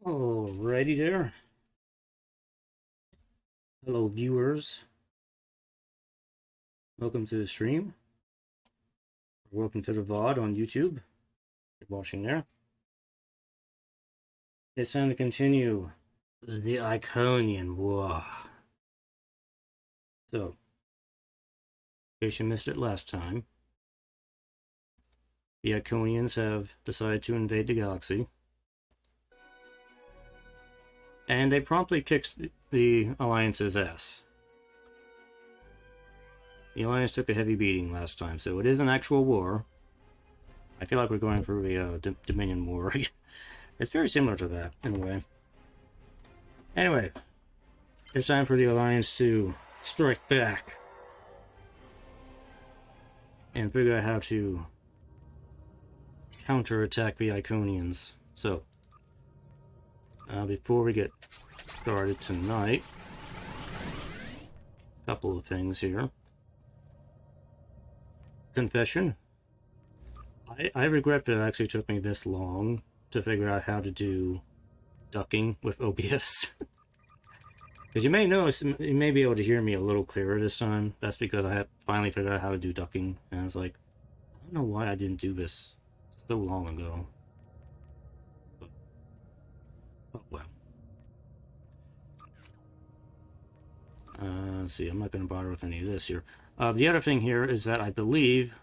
Alrighty there. Hello viewers. Welcome to the stream. Welcome to the VOD on YouTube. You're watching there. It's time to continue the Iconian War. So, in case you missed it last time, the Iconians have decided to invade the galaxy. And they promptly kicked the Alliance's ass. The Alliance took a heavy beating last time, so it is an actual war. I feel like we're going through a Dominion War. It's very similar to that, in a way. Anyway, it's time for the Alliance to strike back and figure out how to counterattack the Iconians. So, before we get started tonight, a couple of things here. Confession. I regret that it actually took me this long to figure out how to do ducking with OBS. Because you may notice, you may be able to hear me a little clearer this time. That's because I have finally figured out how to do ducking. And it's like, I don't know why I didn't do this so long ago. But, oh well. Let's see, I'm not going to bother with any of this here. The other thing here is that I believe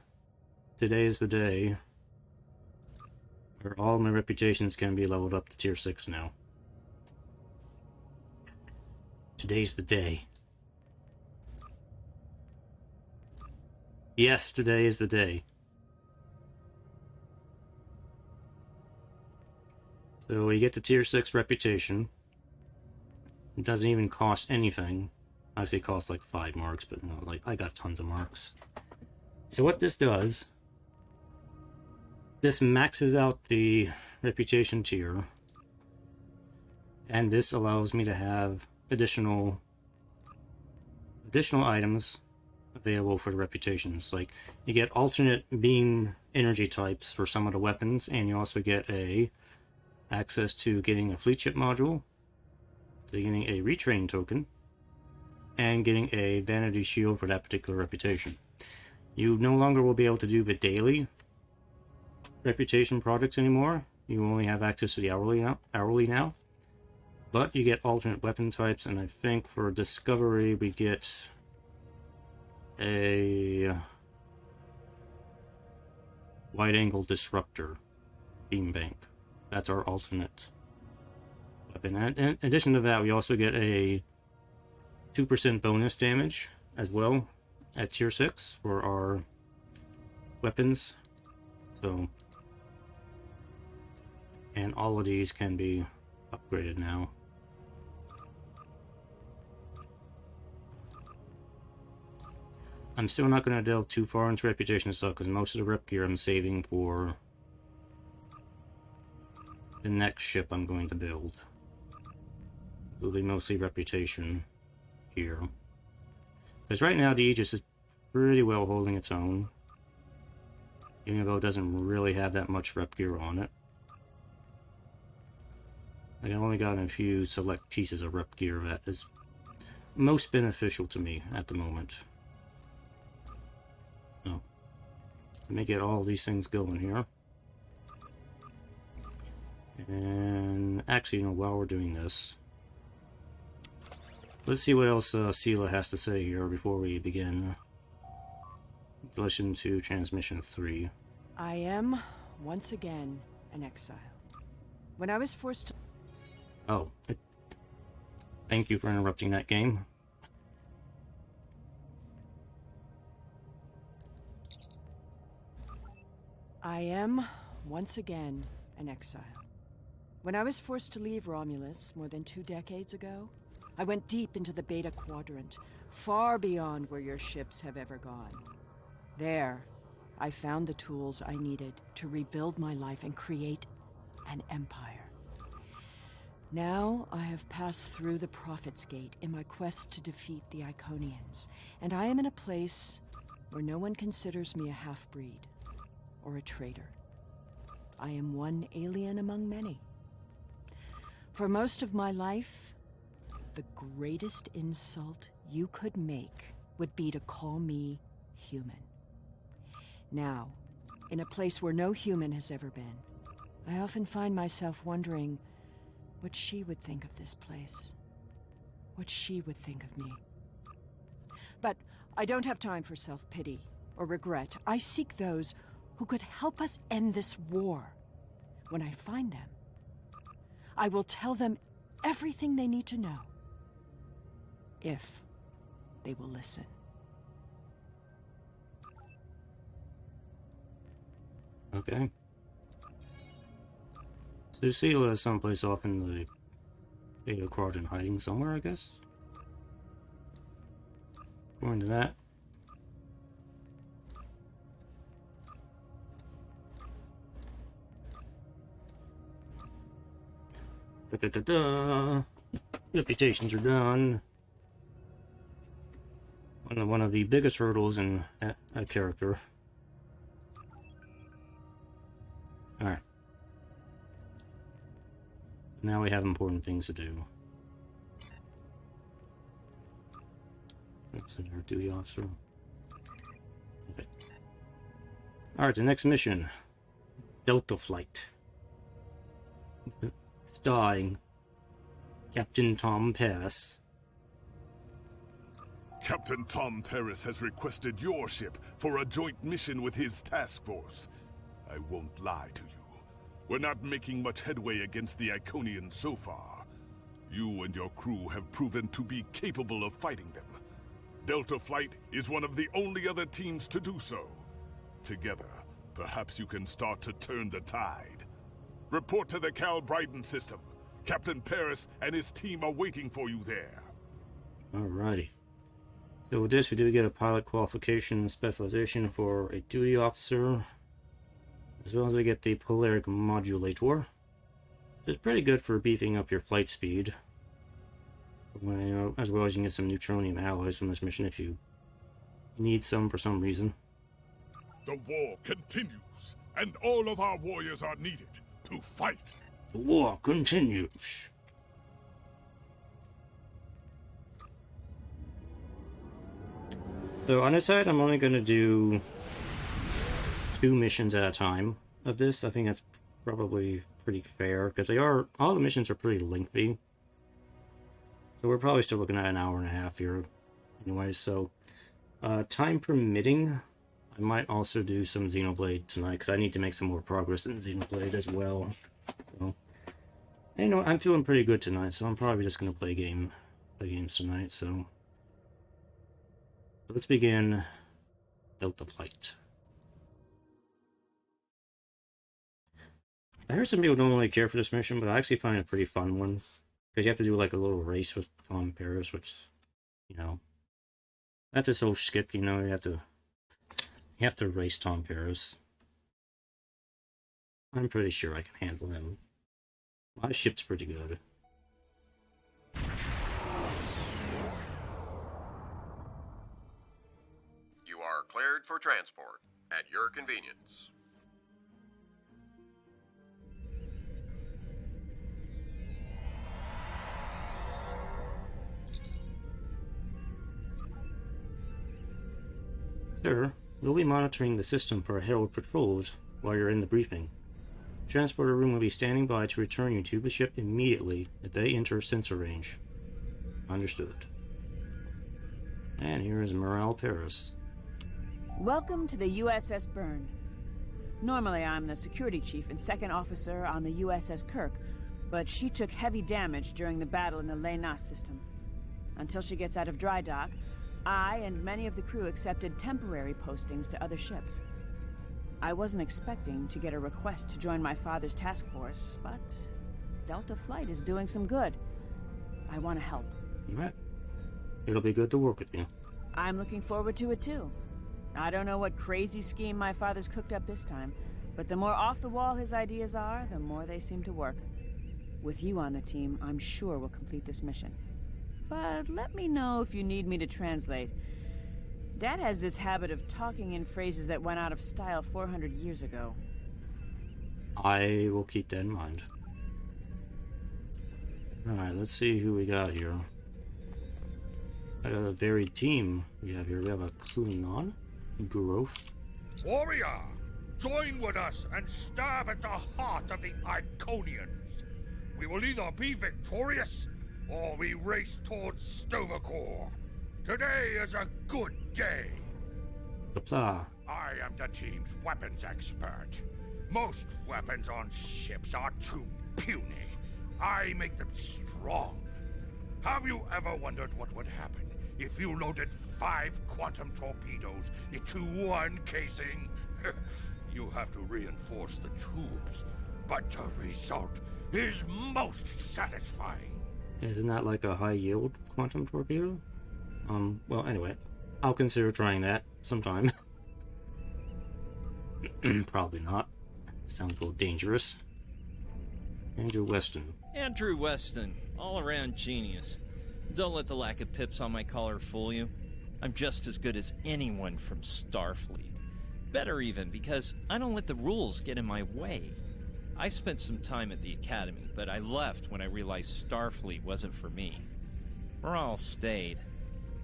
today is the day where all my reputations can be leveled up to tier 6 now. Today's the day. Yes, today is the day. So we get the tier 6 reputation. It doesn't even cost anything. Actually, it costs like 5 marks, but no, like I got tons of marks. So what this does, this maxes out the reputation tier, and this allows me to have additional items available for the reputations. Like you get alternate beam energy types for some of the weapons, and you also get access to getting a fleet ship module, to getting a retrain token, and getting a vanity shield for that particular reputation. You no longer will be able to do the daily reputation products anymore. You only have access to the hourly now. But you get alternate weapon types, and I think for discovery we get a wide-angle disruptor beam bank. That's our alternate weapon. And in addition to that, we also get a 2% bonus damage as well at tier 6 for our weapons. So, and all of these can be upgraded now. I'm still not going to delve too far into reputation stuff because most of the rep gear I'm saving for the next ship I'm going to build. It'll be mostly reputation here. Because right now the Aegis is pretty well holding its own, even though it doesn't really have that much rep gear on it. I've only gotten a few select pieces of rep gear that is most beneficial to me at the moment. So, let me get all these things going here. And actually, you know, while we're doing this, let's see what else Sela has to say here before we begin. Listen to transmission 3. I am, once again, an exile. When I was forced to... Oh, thank you for interrupting that game. I am, once again, an exile. When I was forced to leave Romulus more than 2 decades ago, I went deep into the Beta Quadrant, far beyond where your ships have ever gone. There, I found the tools I needed to rebuild my life and create an empire. Now, I have passed through the Prophet's Gate in my quest to defeat the Iconians, and I am in a place where no one considers me a half-breed or a traitor. I am one alien among many. For most of my life, the greatest insult you could make would be to call me human. Now, in a place where no human has ever been, I often find myself wondering what she would think of this place. What she would think of me. But I don't have time for self-pity or regret. I seek those who could help us end this war. When I find them, I will tell them everything they need to know. If they will listen. Okay. So Seal is someplace off in the Beta Quadrant hiding somewhere, I guess? According to that. Da-da-da-da. Reputations are done. One of the biggest hurdles in a character. Alright. Now we have important things to do. That's our duty officer. Okay. Alright, the next mission. Delta Flight. Starring Captain Tom Paris. Captain Tom Paris has requested your ship for a joint mission with his task force. I won't lie to you. We're not making much headway against the Iconians so far. You and your crew have proven to be capable of fighting them. Delta Flight is one of the only other teams to do so. Together, perhaps you can start to turn the tide. Report to the Cal Bryden system. Captain Paris and his team are waiting for you there. Alrighty. So with this, we do get a pilot qualification specialization for a duty officer, as well as we get the polaric modulator, which is pretty good for beefing up your flight speed. As well as you can get some neutronium alloys from this mission if you need some for some reason. The war continues, and all of our warriors are needed to fight. The war continues. So on this side, I'm only going to do 2 missions at a time of this. I think that's probably pretty fair, because all the missions are pretty lengthy. So we're probably still looking at an hour and a half here anyway. So time permitting, I might also do some Xenoblade tonight, because I need to make some more progress in Xenoblade as well. So, you know, I'm feeling pretty good tonight, so I'm probably just going to play games tonight. So let's begin Delta Flight. I heard some people don't really care for this mission, but I actually find it a pretty fun one. Because you have to do like a little race with Tom Paris, which, you know, that's his whole skip, you know, you have to race Tom Paris. I'm pretty sure I can handle him. My ship's pretty good. You are cleared for transport at your convenience. Sir, we'll be monitoring the system for Herald patrols while you're in the briefing. The transporter room will be standing by to return you to the ship immediately if they enter sensor range. Understood. And here is Morale Paris. Welcome to the USS Byrne. Normally I'm the security chief and second officer on the USS Kirk, but she took heavy damage during the battle in the Leynas system. Until she gets out of dry dock, I and many of the crew accepted temporary postings to other ships. I wasn't expecting to get a request to join my father's task force, but Delta Flight is doing some good. I want to help. Alright. It'll be good to work with you. I'm looking forward to it too. I don't know what crazy scheme my father's cooked up this time, but the more off the wall his ideas are, the more they seem to work. With you on the team, I'm sure we'll complete this mission. But let me know if you need me to translate. Dad has this habit of talking in phrases that went out of style 400 years ago. I will keep that in mind. Alright, let's see who we got here. I got a varied team we have here. We have a Klingon, Gurov. Warrior, join with us and stab at the heart of the Iconians. We will either be victorious, or we race towards Stovacor. Today is a good day. Kapla. I am the team's weapons expert. Most weapons on ships are too puny. I make them strong. Have you ever wondered what would happen if you loaded 5 quantum torpedoes into one casing? You have to reinforce the tubes, but the result is most satisfying. Isn't that like a high-yield quantum torpedo? Well, anyway, I'll consider trying that sometime. Probably not. Sounds a little dangerous. Andrew Weston. Andrew Weston, all-around genius. Don't let the lack of pips on my collar fool you. I'm just as good as anyone from Starfleet. Better even, because I don't let the rules get in my way. I spent some time at the Academy, but I left when I realized Starfleet wasn't for me. Rahl stayed.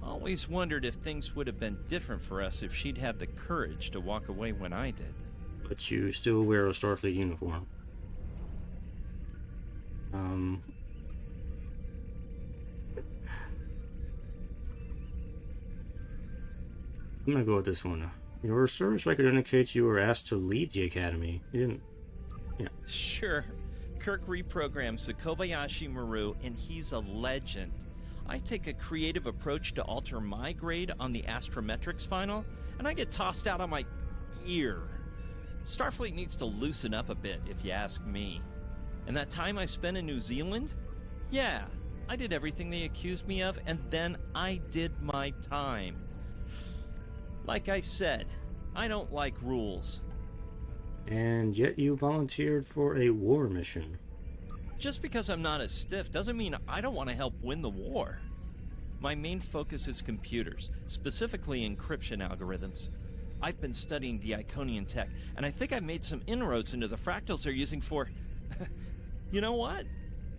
Always wondered if things would have been different for us if she'd had the courage to walk away when I did. But you still wear a Starfleet uniform. I'm gonna go with this one. Your service record indicates you were asked to leave the Academy. You didn't... Yeah. Sure. Kirk reprograms the Kobayashi Maru, and he's a legend. I take a creative approach to alter my grade on the astrometrics final, and I get tossed out on my ear. Starfleet needs to loosen up a bit, if you ask me. And that time I spent in New Zealand? Yeah, I did everything they accused me of, and then I did my time. Like I said, I don't like rules. And yet you volunteered for a war mission. Just because I'm not as stiff doesn't mean I don't want to help win the war. My main focus is computers, specifically encryption algorithms. I've been studying the Iconian tech, and I think I've made some inroads into the fractals they're using for... You know what?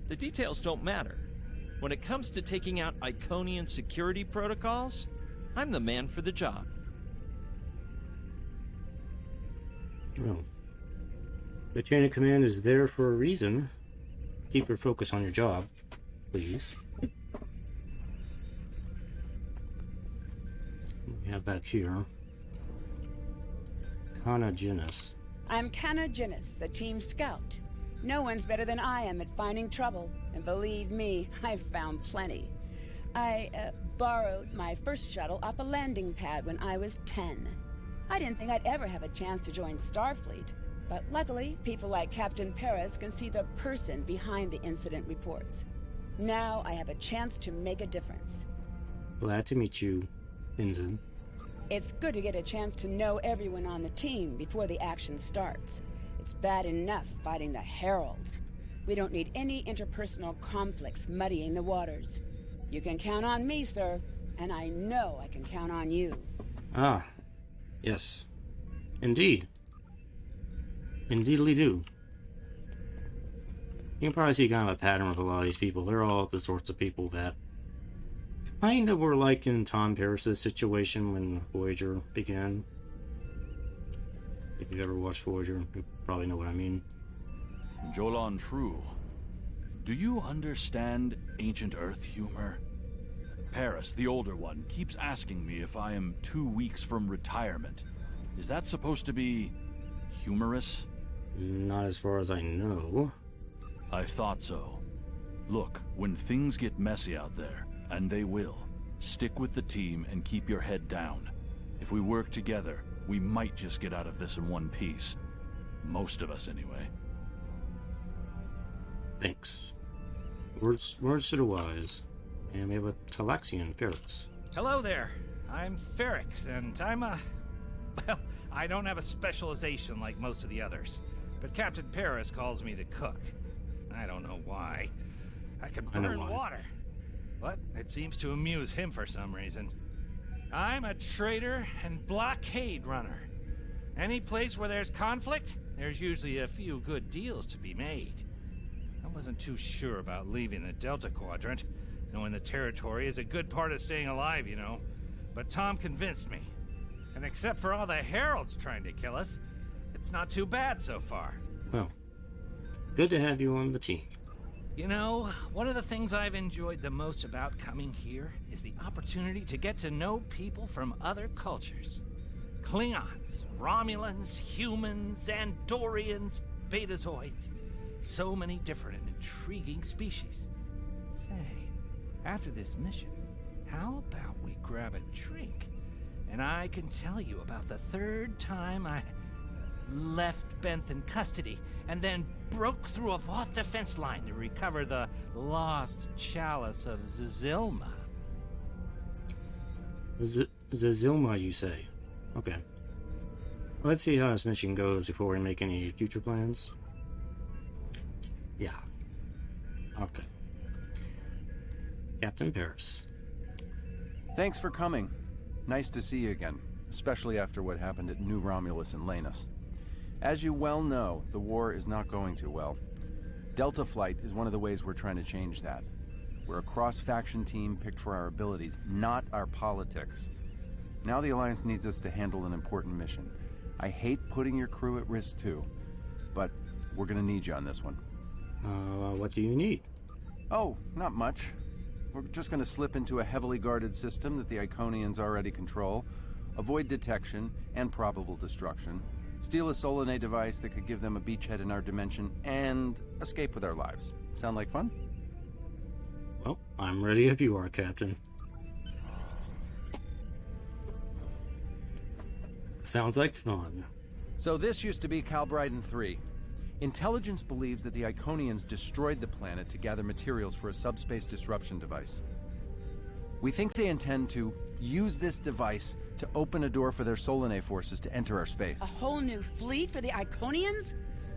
The details don't matter. When it comes to taking out Iconian security protocols, I'm the man for the job. Well, the chain of command is there for a reason. Keep your focus on your job, please. We have back here. Kana Ginnis. I'm Kana Ginnis, the team scout. No one's better than I am at finding trouble, and believe me, I've found plenty. I borrowed my first shuttle off a landing pad when I was 10. I didn't think I'd ever have a chance to join Starfleet, but luckily, people like Captain Perez can see the person behind the incident reports. Now I have a chance to make a difference. Glad to meet you, Ensign. It's good to get a chance to know everyone on the team before the action starts. It's bad enough fighting the Heralds. We don't need any interpersonal conflicts muddying the waters. You can count on me, sir, and I know I can count on you. Ah, yes. Indeed. Indeedly do. You can probably see kind of a pattern with a lot of these people. They're all the sorts of people that kind of were like in Tom Paris' situation when Voyager began. If you've ever watched Voyager, you probably know what I mean. Jolan True, do you understand ancient Earth humor? Paris, the older one, keeps asking me if I am 2 weeks from retirement. Is that supposed to be humorous? Not as far as I know. I thought so. Look, when things get messy out there, and they will, stick with the team and keep your head down. If we work together, we might just get out of this in one piece. Most of us, anyway. Thanks. Words to the wise. And we have a Talaxian, Ferrix. Hello there. I'm Ferrix, and I'm well, I don't have a specialization like most of the others, but Captain Paris calls me the cook. I don't know why. I can burn water, but it seems to amuse him for some reason. I'm a trader and blockade runner. Any place where there's conflict, there's usually a few good deals to be made. wasn't too sure about leaving the Delta Quadrant. Knowing the territory is a good part of staying alive, you know. But Tom convinced me. And except for all the Heralds trying to kill us, it's not too bad so far. Well, good to have you on the team. You know, one of the things I've enjoyed the most about coming here is the opportunity to get to know people from other cultures. Klingons, Romulans, humans, Andorians, Betazoids. So many different and intriguing species. Say, after this mission, how about we grab a drink? And I can tell you about the third time I left Benth in custody and then broke through a Voth defense line to recover the lost chalice of Zazilma. Zazilma, you say? Okay. Let's see how this mission goes before we make any future plans. Yeah. Okay. Captain Paris. Thanks for coming. Nice to see you again, especially after what happened at New Romulus and Lanus. As you well know, the war is not going too well. Delta Flight is one of the ways we're trying to change that. We're a cross-faction team picked for our abilities, not our politics. Now the Alliance needs us to handle an important mission. I hate putting your crew at risk too, but we're gonna need you on this one. What do you need? Oh, not much. We're just gonna slip into a heavily guarded system that the Iconians already control, avoid detection and probable destruction, steal a Solanae device that could give them a beachhead in our dimension, and escape with our lives. Sound like fun? Well, I'm ready if you are, Captain. Sounds like fun. So this used to be Calbryden 3. Intelligence believes that the Iconians destroyed the planet to gather materials for a subspace disruption device. We think they intend to use this device to open a door for their Solanae forces to enter our space. A whole new fleet for the Iconians?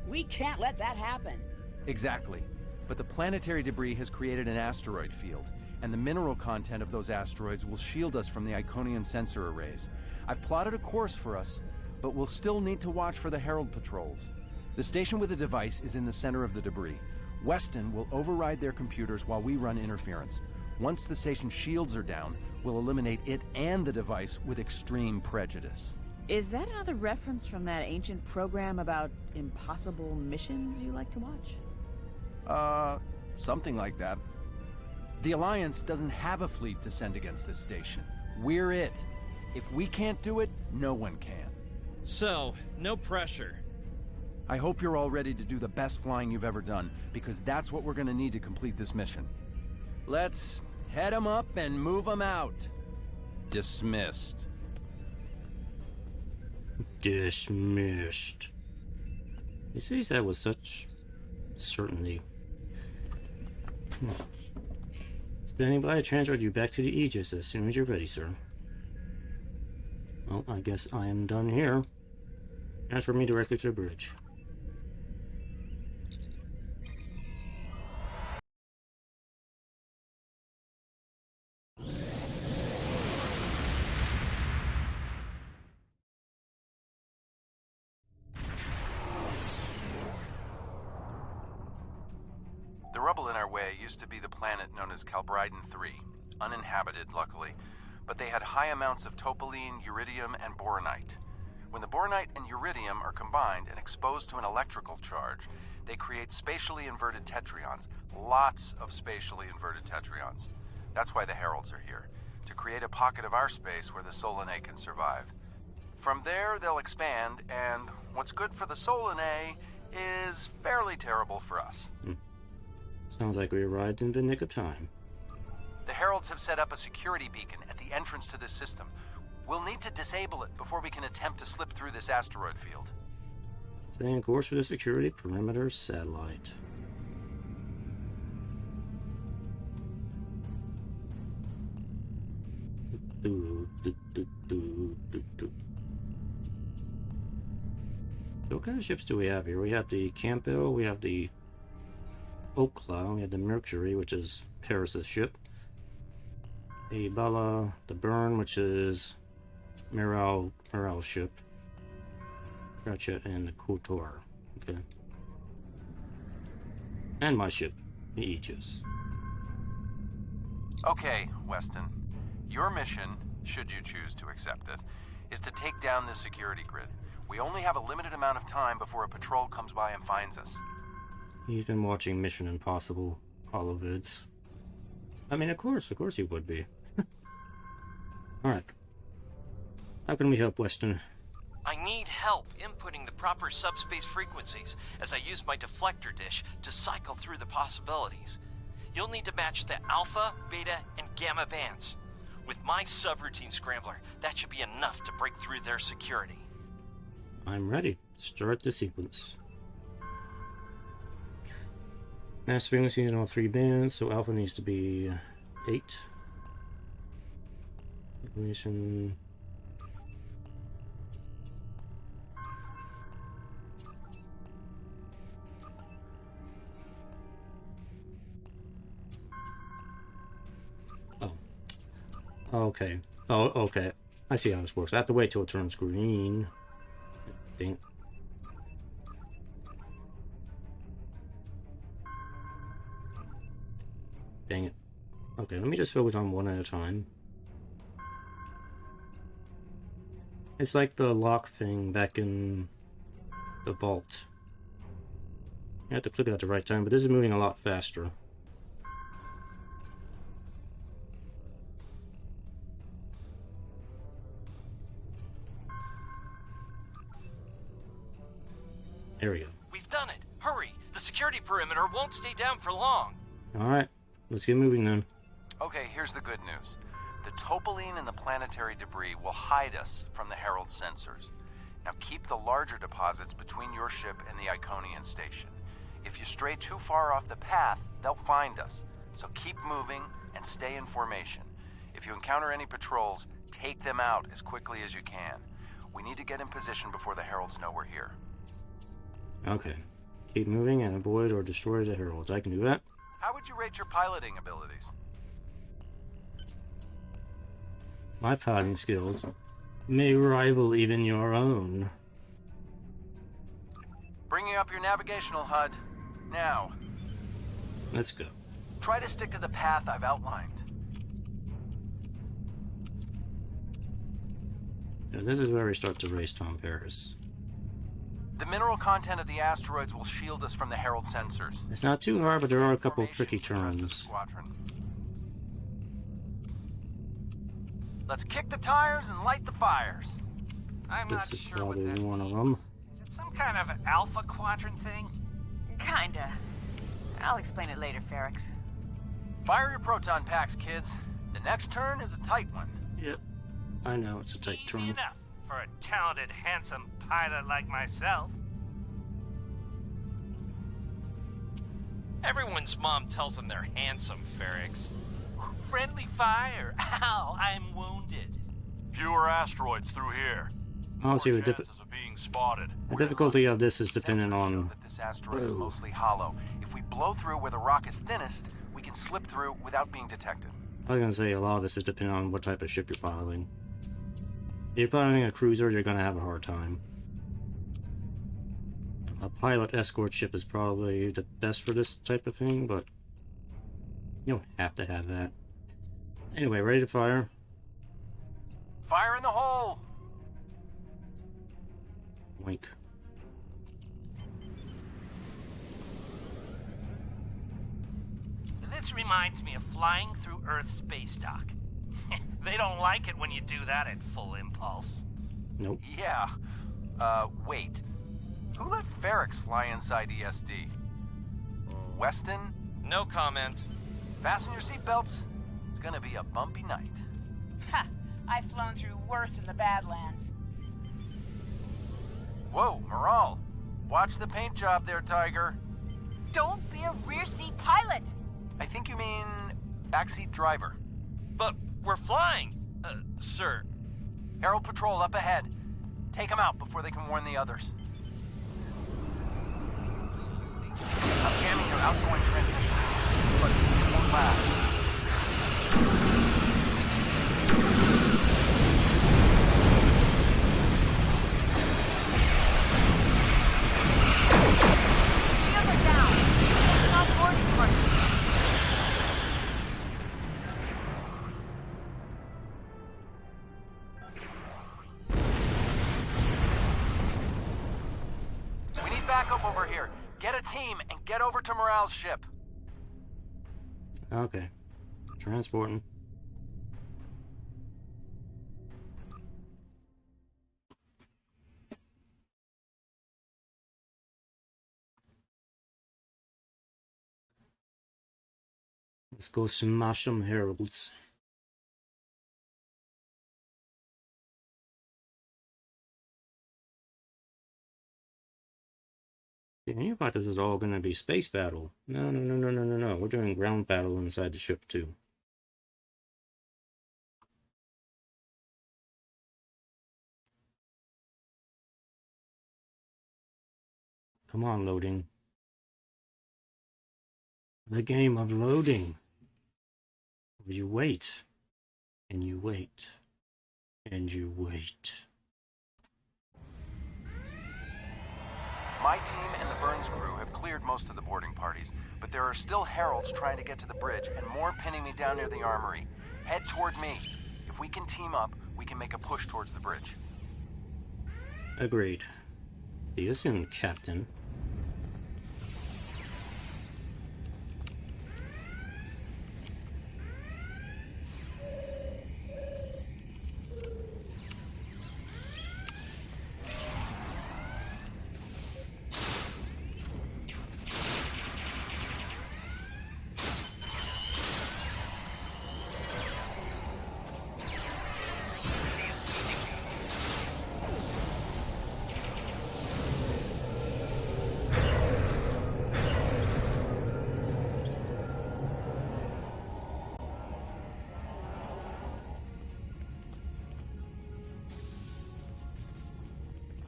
We can't let that happen. Exactly. But the planetary debris has created an asteroid field, and the mineral content of those asteroids will shield us from the Iconian sensor arrays. I've plotted a course for us, but we'll still need to watch for the Herald patrols. The station with the device is in the center of the debris. Weston will override their computers while we run interference. Once the station's shields are down, we'll eliminate it and the device with extreme prejudice. Is that another reference from that ancient program about impossible missions you like to watch? Something like that. The Alliance doesn't have a fleet to send against this station. We're it. If we can't do it, no one can. So, no pressure. I hope you're all ready to do the best flying you've ever done, because that's what we're gonna need to complete this mission. Let's head 'em up and move 'em out. Dismissed. Dismissed. He says that with such certainty. Standing by, I transferred you back to the Aegis as soon as you're ready, sir. Well, I guess I am done here. Transfer me directly to the bridge. The rubble in our way used to be the planet known as Calbryden 3, uninhabited, luckily, but they had high amounts of topoline, uridium, and boronite. When the boronite and uridium are combined and exposed to an electrical charge, they create spatially inverted tetrions, lots of spatially inverted tetrions. That's why the Heralds are here, to create a pocket of our space where the Solanae can survive. From there, they'll expand, and what's good for the Solanae is fairly terrible for us. Sounds like we arrived in the nick of time. The Heralds have set up a security beacon at the entrance to this system. We'll need to disable it before we can attempt to slip through this asteroid field. Staying course for the security perimeter satellite. So what kind of ships do we have here? We have the Campbell, we have the Oak Cloud, we have the Mercury, which is Paris's ship. The Bella, the Burn, which is Morale's ship. Ratchet and the Kotor. Okay. And my ship, the Aegis. Okay, Weston. Your mission, should you choose to accept it, is to take down this security grid. We only have a limited amount of time before a patrol comes by and finds us. He's been watching Mission Impossible holovids. I mean, of course he would be. Alright. How can we help, Weston? I need help inputting the proper subspace frequencies as I use my deflector dish to cycle through the possibilities. You'll need to match the alpha, beta, and gamma bands. With my subroutine scrambler, that should be enough to break through their security. I'm ready. Start the sequence. Mass frequency in all 3 bands, so alpha needs to be 8. Information. Okay. Oh, okay. I see how this works. I have to wait till it turns green. Dang. Dang it. Okay, let me just focus on one at a time. It's like the lock thing back in the vault. You have to click it at the right time, but this is moving a lot faster. There we go. We've done it! Hurry! The security perimeter won't stay down for long! Alright, let's get moving then. Okay, here's the good news. The topoline and the planetary debris will hide us from the Herald sensors. Now keep the larger deposits between your ship and the Iconian station. If you stray too far off the path, they'll find us. So keep moving and stay in formation. If you encounter any patrols, take them out as quickly as you can. We need to get in position before the Heralds know we're here. Okay. Keep moving and avoid or destroy the Heralds. I can do that. How would you rate your piloting abilities? My piloting skills may rival even your own. Bringing up your navigational HUD. Now. Let's go. Try to stick to the path I've outlined. Now, this is where we start to race Tom Paris. The mineral content of the asteroids will shield us from the Herald sensors. It's not too hard, but there are a couple of tricky turns. Let's kick the tires and light the fires. I'm This not is sure what probably that one of means. them. Is it some kind of alpha quadrant thing? Kinda. I'll explain it later, Ferrix. Fire your proton packs, kids. The next turn is a tight one. Yep. I know, it's a tight Easy turn. enough for a talented, handsome pilot like myself. Everyone's mom tells them they're handsome, Ferrix. Friendly fire. Ow, I'm wounded. Fewer asteroids through here. Honestly, More the chances of being spotted. difficulty of this is Sensors dependent show on... that this asteroid is mostly hollow. If we blow through where the rock is thinnest, we can slip through without being detected. I was going to say a lot of this is dependent on what type of ship you're piloting. If you're piloting a cruiser, you're going to have a hard time. A pilot escort ship is probably the best for this type of thing, but you don't have to have that. Anyway, ready to fire? Fire in the hole! Wink. This reminds me of flying through Earth's space dock. They don't like it when you do that at full impulse. Nope. Yeah. Wait. Who let Ferrix fly inside ESD? Weston? No comment. Fasten your seatbelts. It's gonna be a bumpy night. Ha! I've flown through worse in the Badlands. Whoa, Moral. Watch the paint job there, Tiger. Don't be a rear seat pilot! I think you mean backseat driver. But we're flying, sir. Herald Patrol up ahead. Take them out before they can warn the others. I'm jamming your outgoing transmissions, but it won't last. Shields are down. Taking off help over here. Get a team and get over to Morale's ship. Okay. Transporting. Let's go smash some heralds. Yeah, you thought this was all gonna be space battle. No, no, no, no, no, no, no. We're doing ground battle inside the ship too. Come on, loading. The game of loading. Where you wait, and you wait, and you wait. My team and the Burns crew have cleared most of the boarding parties, but there are still heralds trying to get to the bridge and more pinning me down near the armory. Head toward me. If we can team up, we can make a push towards the bridge. Agreed. See you soon, Captain.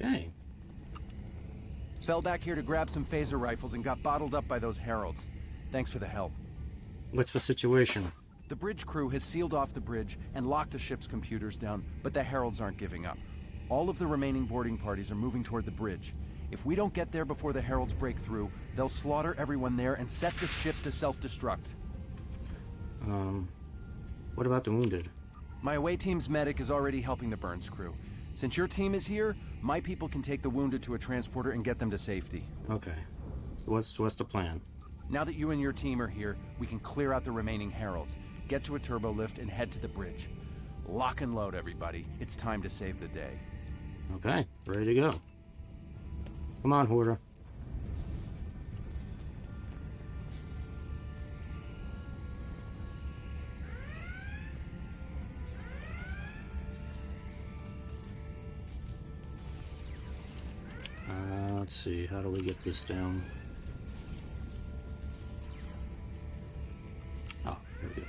Okay. Fell back here to grab some phaser rifles and got bottled up by those heralds. Thanks for the help. What's the situation? The bridge crew has sealed off the bridge and locked the ship's computers down, but the heralds aren't giving up. All of the remaining boarding parties are moving toward the bridge. If we don't get there before the heralds break through, they'll slaughter everyone there and set the ship to self-destruct. What about the wounded? My away team's medic is already helping the Burns crew. Since your team is here, my people can take the wounded to a transporter and get them to safety. Okay. So what's the plan? Now that you and your team are here, we can clear out the remaining heralds, get to a turbo lift, and head to the bridge. Lock and load, everybody. It's time to save the day. Okay, ready to go. Come on, Hoarder. Let's see, how do we get this down? Oh, here we go.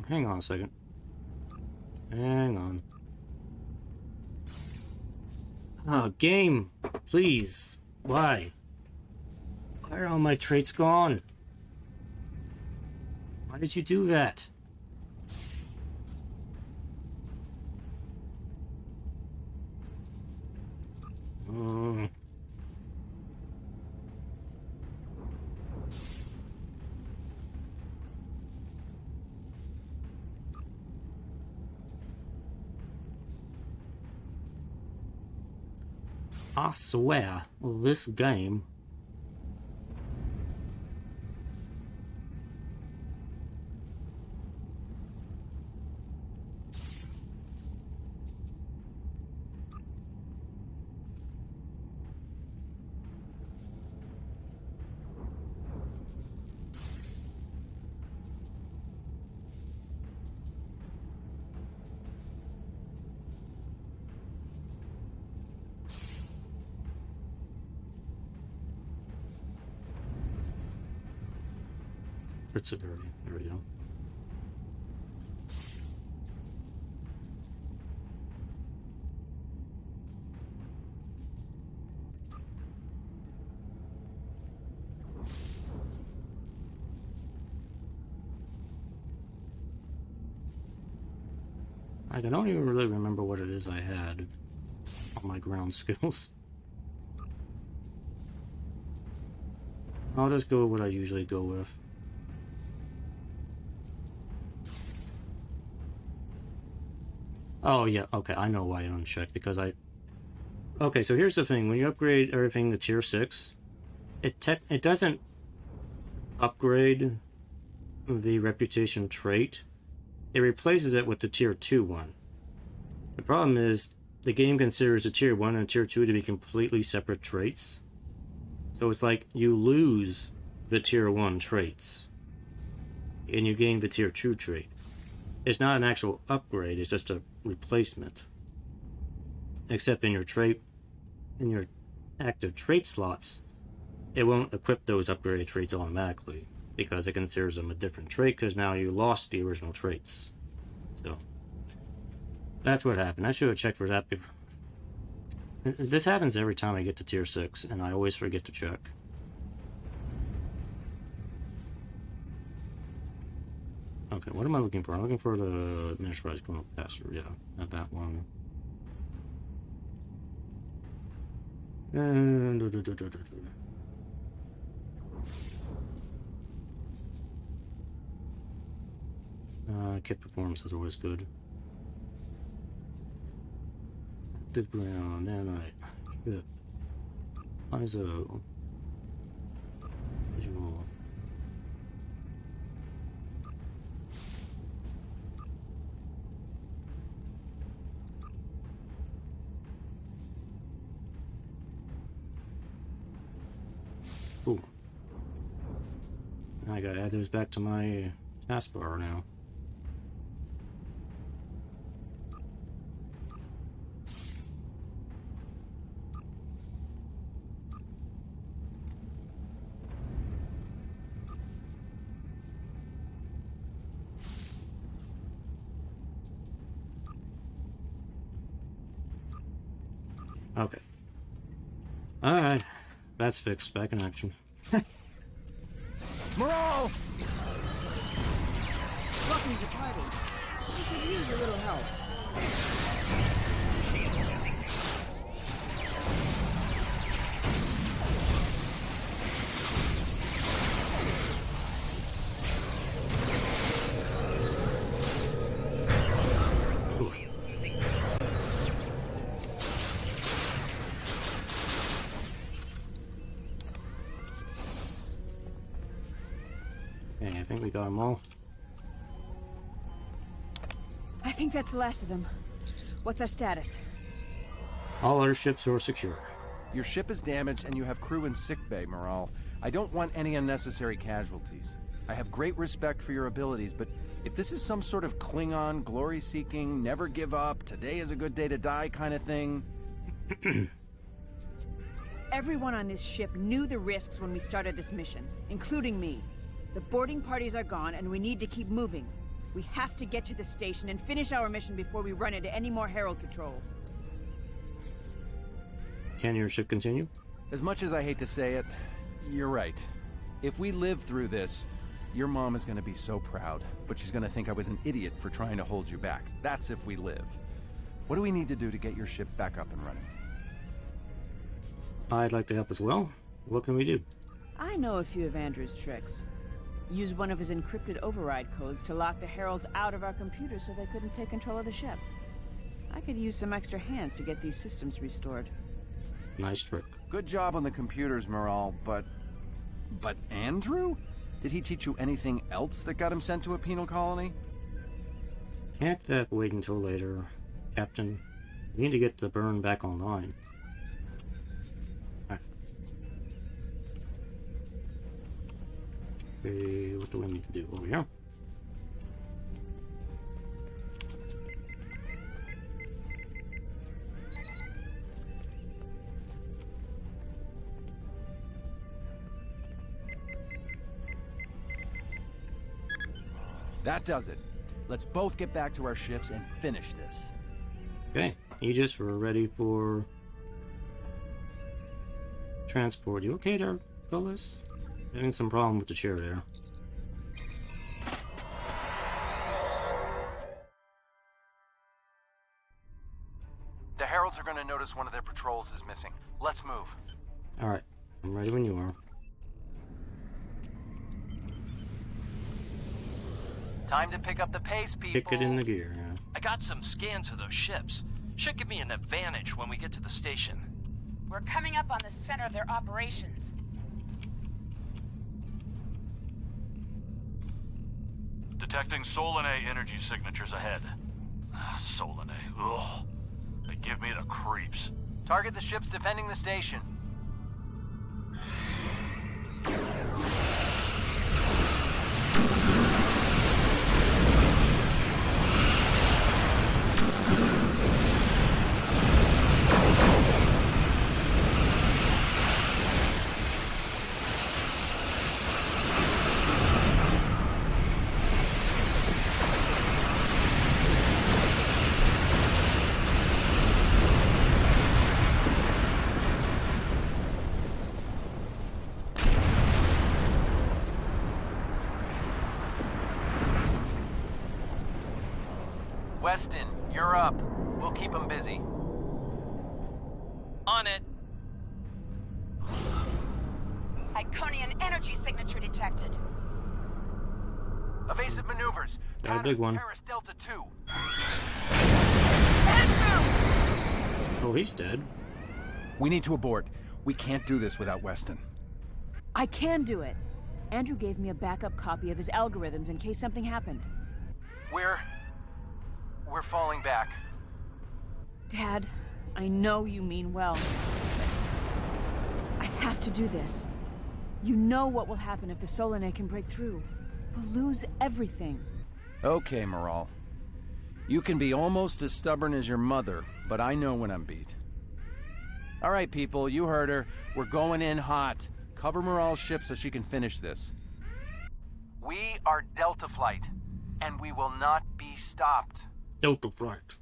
Hang on a second. Hang on. Oh, game! Please! Why? Why are all my traits gone? Why did you do that? I swear, this game... Crit severity. There we go. I don't even really remember what it is I had on my ground skills. I'll just go with what I usually go with. Oh yeah, okay, I know why I don't check, because I... Okay, so here's the thing, when you upgrade everything to tier 6, it doesn't upgrade the reputation trait. It replaces it with the tier 2 one. The problem is, the game considers the tier 1 and tier 2 to be completely separate traits. So it's like, you lose the tier 1 traits, and you gain the tier 2 trait. It's not an actual upgrade, it's just a replacement. Except in your active trait slots, it won't equip those upgraded traits automatically, because it considers them a different trait, because now you lost the original traits. So, that's what happened. I should have checked for that before. This happens every time I get to tier 6, and I always forget to check. Okay, what am I looking for? I'm looking for the miniaturized going up faster. Yeah, not that one. And kit performance is always good. Active ground, nanite, ship, ISO, visual. Cool. Now I gotta add those back to my taskbar now. Okay. Alright. That's fixed. Back in action. Morale! Welcome to the party. We could use a little help. Okay, I think we got them all. I think that's the last of them. What's our status? All other ships are secure. Your ship is damaged and you have crew in sickbay, Morale. I don't want any unnecessary casualties. I have great respect for your abilities, but if this is some sort of Klingon, glory-seeking, never give up, today is a good day to die kind of thing... Everyone on this ship knew the risks when we started this mission, including me. The boarding parties are gone, and we need to keep moving. We have to get to the station and finish our mission before we run into any more Herald patrols. Can your ship continue? As much as I hate to say it, you're right. If we live through this, your mom is going to be so proud, but she's going to think I was an idiot for trying to hold you back. That's if we live. What do we need to do to get your ship back up and running? I'd like to help as well. What can we do? I know a few of Andrew's tricks. Use one of his encrypted override codes to lock the Heralds out of our computers so they couldn't take control of the ship. I could use some extra hands to get these systems restored. Nice trick. Good job on the computers, Morale, but Andrew? Did he teach you anything else that got him sent to a penal colony? Can't that wait until later, Captain? We need to get the burn back online. Okay, what do we need to do over here? That does it. Let's both get back to our ships and finish this. Okay, Aegis, we're ready for transport. You okay there, Gullis? Having some problem with the chair there. The Heralds are going to notice one of their patrols is missing. Let's move. Alright, I'm ready when you are. Time to pick up the pace, people. Kick it in the gear, yeah. I got some scans of those ships. Should give me an advantage when we get to the station. We're coming up on the center of their operations. Detecting Solanae energy signatures ahead. Solanae, ugh. They give me the creeps. Target the ships defending the station. Weston, you're up. We'll keep them busy. On it. Iconian energy signature detected. Evasive maneuvers. Got a big one. Paris Delta 2. Oh, he's dead. We need to abort. We can't do this without Weston. I can do it. Andrew gave me a backup copy of his algorithms in case something happened. We're falling back. Dad, I know you mean well. I have to do this. You know what will happen if the Solanae can break through. We'll lose everything. Okay, Moral. You can be almost as stubborn as your mother, but I know when I'm beat. All right, people, you heard her. We're going in hot. Cover Moral's ship so she can finish this. We are Delta Flight, and we will not be stopped. Delta Flight.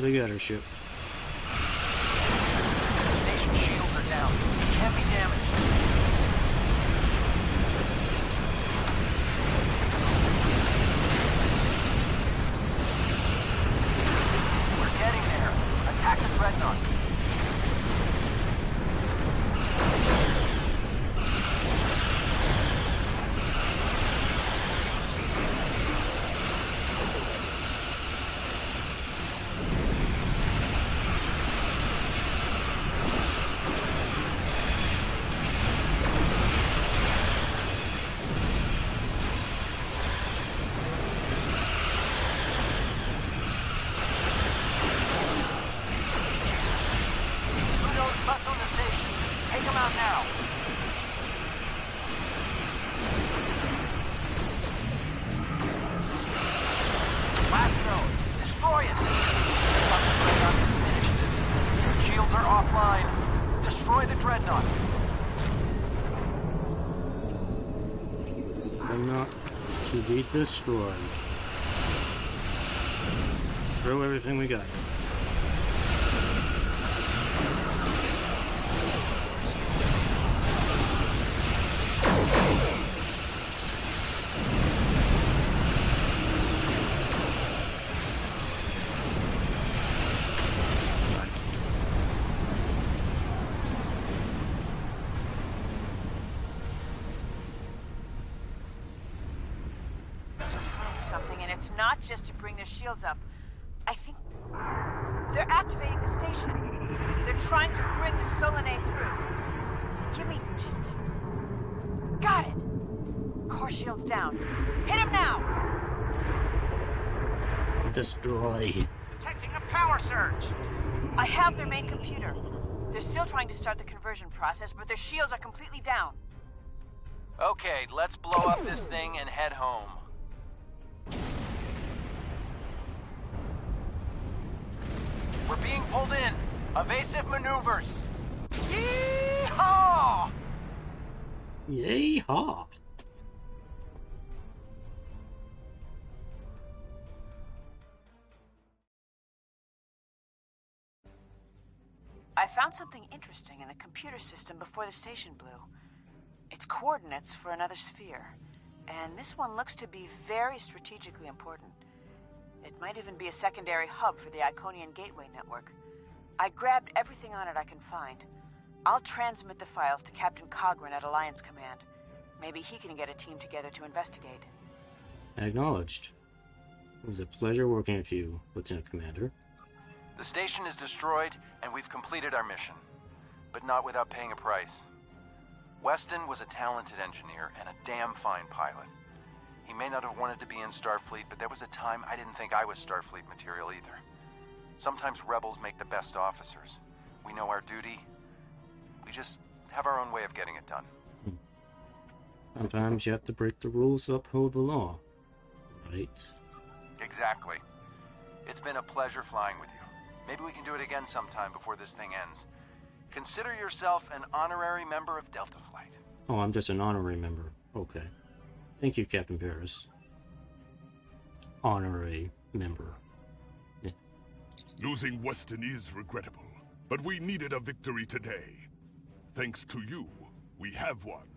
They got her ship. The station shields are down. It can't be damaged. We're getting there. Attack the dreadnought. Be destroyed. Throw everything we got. Something And it's not just to bring their shields up. I think they're activating the station. They're trying to bring the Solanae through. Give me just... Got it! Core shields down. Hit him now! Destroy. Detecting a power surge! I have their main computer. They're still trying to start the conversion process, but their shields are completely down. Okay, let's blow up this thing and head home. We're being pulled in. Evasive maneuvers. Yee-haw! Yay-haw. I found something interesting in the computer system before the station blew. It's coordinates for another sphere, and this one looks to be very strategically important. It might even be a secondary hub for the Iconian Gateway network. I grabbed everything on it I can find. I'll transmit the files to Captain Cogran at Alliance Command. Maybe he can get a team together to investigate. Acknowledged. It was a pleasure working with you, Lieutenant Commander. The station is destroyed, and we've completed our mission. But not without paying a price. Weston was a talented engineer and a damn fine pilot. He may not have wanted to be in Starfleet, but there was a time I didn't think I was Starfleet material either. Sometimes rebels make the best officers. We know our duty. We just have our own way of getting it done. Sometimes you have to break the rules to uphold the law. Right? Exactly. It's been a pleasure flying with you. Maybe we can do it again sometime before this thing ends. Consider yourself an honorary member of Delta Flight. Oh, I'm just an honorary member. Okay. Thank you, Captain Paris. Honorary member. Yeah. Losing Weston is regrettable, but we needed a victory today. Thanks to you, we have won.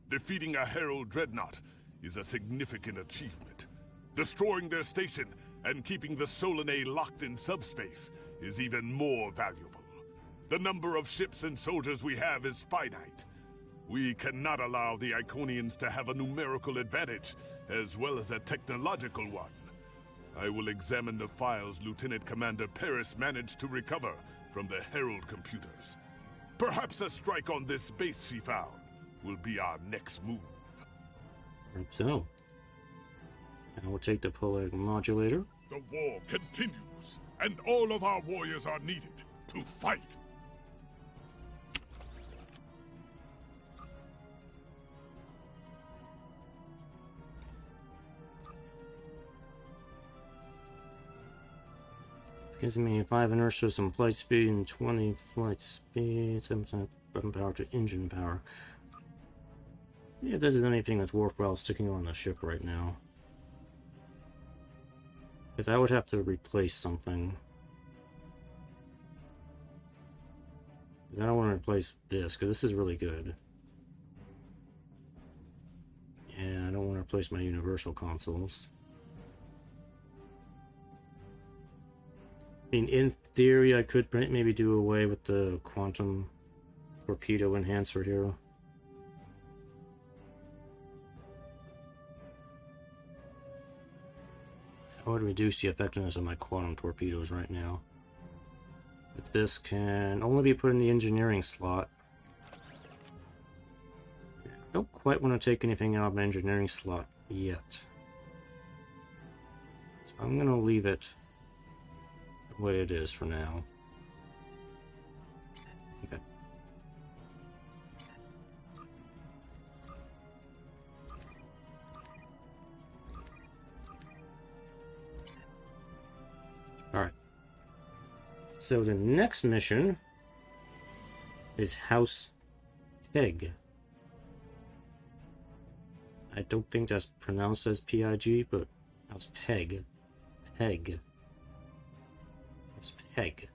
Defeating a Herald Dreadnought is a significant achievement. Destroying their station and keeping the Solanae locked in subspace is even more valuable. The number of ships and soldiers we have is finite. We cannot allow the Iconians to have a numerical advantage, as well as a technological one. I will examine the files Lieutenant Commander Paris managed to recover from the Herald computers. Perhaps a strike on this base she found will be our next move. Hope so. I will take the polar modulator. The war continues, and all of our warriors are needed to fight. This gives me 5 inertia, some flight speed, and 20 flight speed, 7% weapon power to engine power. Yeah, if this is anything that's worthwhile sticking on the ship right now. Because I would have to replace something. I don't want to replace this, because this is really good. And I don't want to replace my universal consoles. I mean, in theory, I could maybe do away with the quantum torpedo enhancer here. I would reduce the effectiveness of my quantum torpedoes right now. If this can only be put in the engineering slot. I don't quite want to take anything out of my engineering slot yet. So I'm going to leave it the way it is for now. Okay. Alright. So the next mission is House Pegh. I don't think that's pronounced as P-I-G, but House Pegh. Pegh. House Pegh.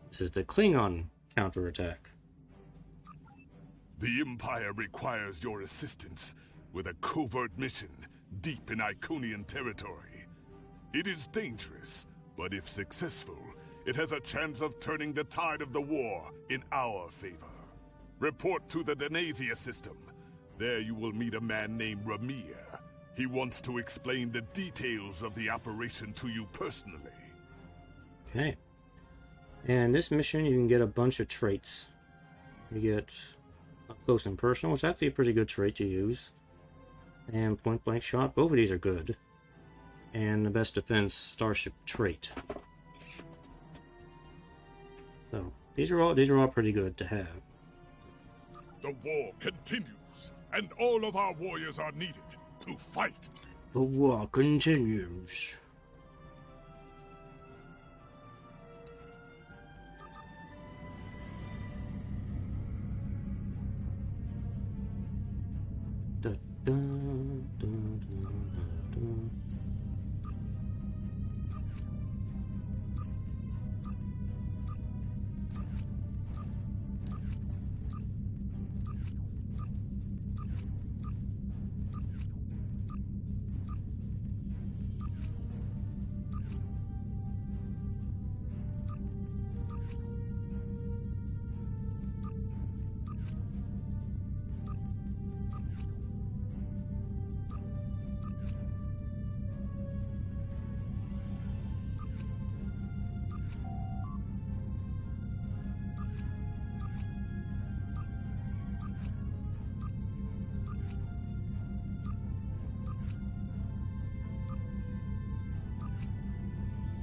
This is the Klingon counterattack. The Empire requires your assistance with a covert mission deep in Iconian territory. It is dangerous, but if successful, it has a chance of turning the tide of the war in our favor. Report to the Denasia system. There you will meet a man named Ramir. He wants to explain the details of the operation to you personally. Okay. And this mission, you can get a bunch of traits. You get up close and personal, which is actually a pretty good trait to use. And point blank shot, both of these are good. And the best defense starship trait. So these are all pretty good to have. The war continues, and all of our warriors are needed to fight. The war continues. Da, da, da, da, da.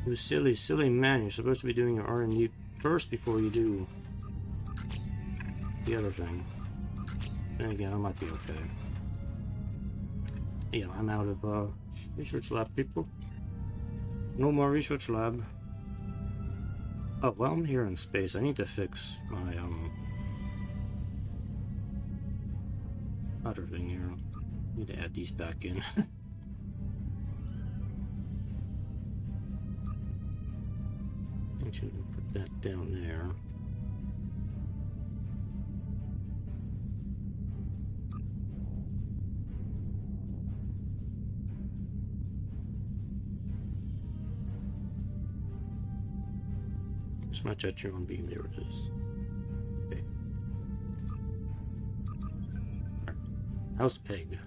You silly, silly man, you're supposed to be doing your R&D first before you do the other thing. Then again, I might be okay. Yeah, I'm out of research lab, people. No more research lab. Oh, well, I'm here in space. I need to fix my other thing here. I need to add these back in. I should put that down there. Just my Tetron beam, there it is. Okay. Right. House Pegh.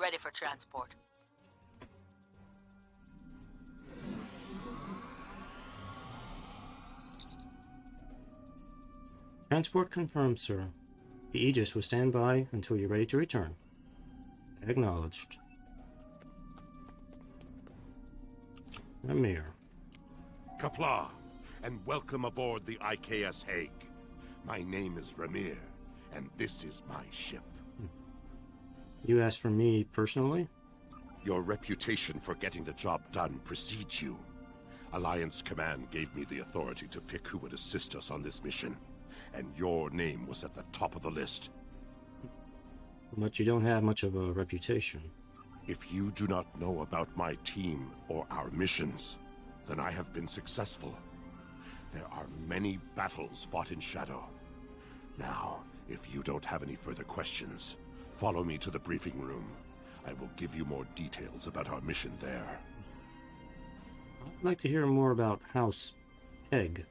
Ready for transport. Transport confirmed, sir. The Aegis will stand by until you're ready to return. Acknowledged. Amir. Kapla, and welcome aboard the IKS Hague. My name is Ramir, and this is my ship. You asked for me personally? Your reputation for getting the job done precedes you. Alliance Command gave me the authority to pick who would assist us on this mission, and your name was at the top of the list. But you don't have much of a reputation. If you do not know about my team or our missions, then I have been successful. There are many battles fought in shadow. Now, if you don't have any further questions, follow me to the briefing room. I will give you more details about our mission there. I'd like to hear more about House Pegh.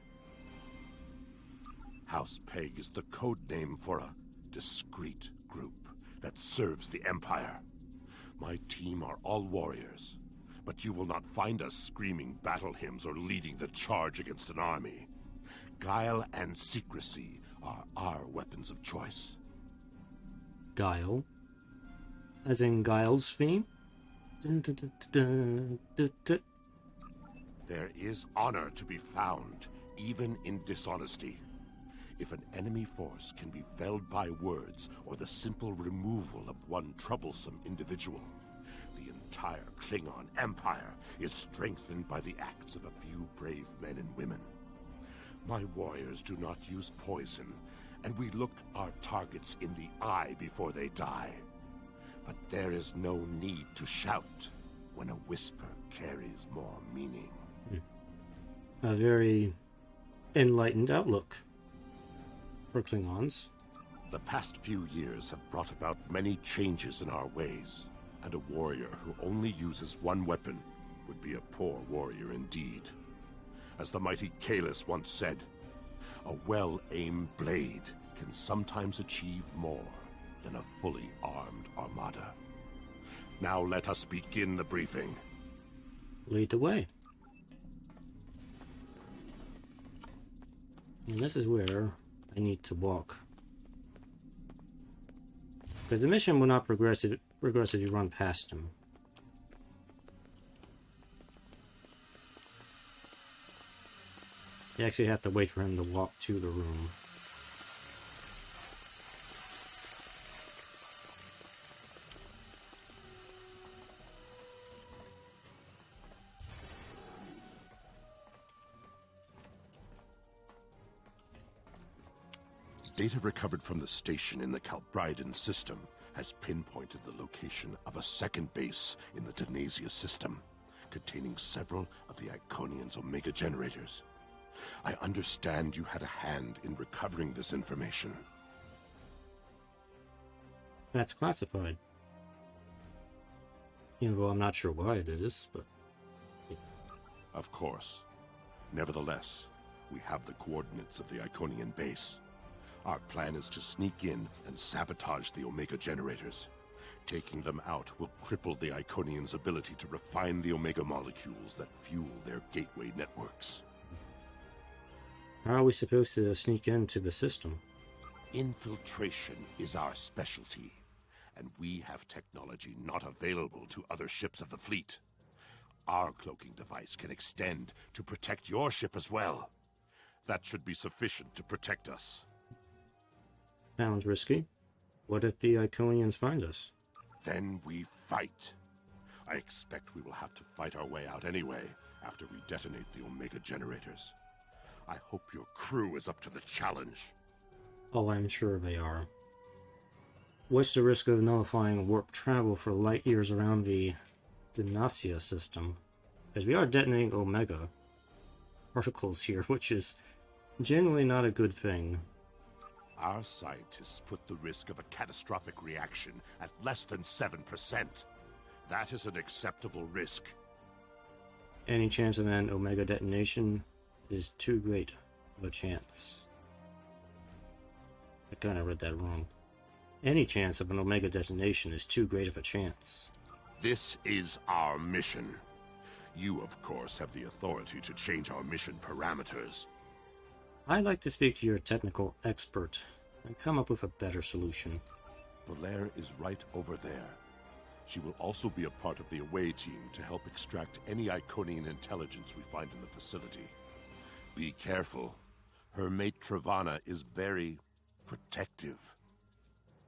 House Pegh is the code name for a discreet group that serves the Empire. My team are all warriors, but you will not find us screaming battle hymns or leading the charge against an army. Guile and secrecy are our weapons of choice. Guile? As in Guile's theme? There is honor to be found, even in dishonesty. If an enemy force can be felled by words or the simple removal of one troublesome individual, the entire Klingon Empire is strengthened by the acts of a few brave men and women. My warriors do not use poison, and we look our targets in the eye before they die. But there is no need to shout when a whisper carries more meaning. A very enlightened outlook for Klingons. The past few years have brought about many changes in our ways, and a warrior who only uses one weapon would be a poor warrior indeed. As the mighty Kalis once said, a well-aimed blade can sometimes achieve more than a fully armed armada. Now let us begin the briefing. Lead the way. And this is where I need to walk. Because the mission will not progress if you run past him. You actually have to wait for him to walk to the room. Data recovered from the station in the Calbridan system has pinpointed the location of a second base in the Denasia system, containing several of the Iconians' Omega generators. I understand you had a hand in recovering this information. That's classified. Even though I'm not sure why it is, but... yeah. Of course. Nevertheless, we have the coordinates of the Iconian base. Our plan is to sneak in and sabotage the Omega generators. Taking them out will cripple the Iconians' ability to refine the Omega molecules that fuel their gateway networks. How are we supposed to sneak into the system? Infiltration is our specialty, and we have technology not available to other ships of the fleet. Our cloaking device can extend to protect your ship as well. That should be sufficient to protect us. Sounds risky. What if the Iconians find us? Then we fight. I expect we will have to fight our way out anyway, after we detonate the Omega generators. I hope your crew is up to the challenge. Oh, I'm sure they are. What's the risk of nullifying warp travel for light years around the Denasia system? Because we are detonating Omega particles here, which is generally not a good thing. Our scientists put the risk of a catastrophic reaction at less than 7%. That is an acceptable risk. Any chance of an Omega detonation is too great of a chance. I kind of read that wrong. Any chance of an Omega detonation is too great of a chance. This is our mission. You, of course, have the authority to change our mission parameters. I'd like to speak to your technical expert and come up with a better solution. Belair is right over there. She will also be a part of the away team to help extract any Iconian intelligence we find in the facility. Be careful. Her mate Travana is very protective.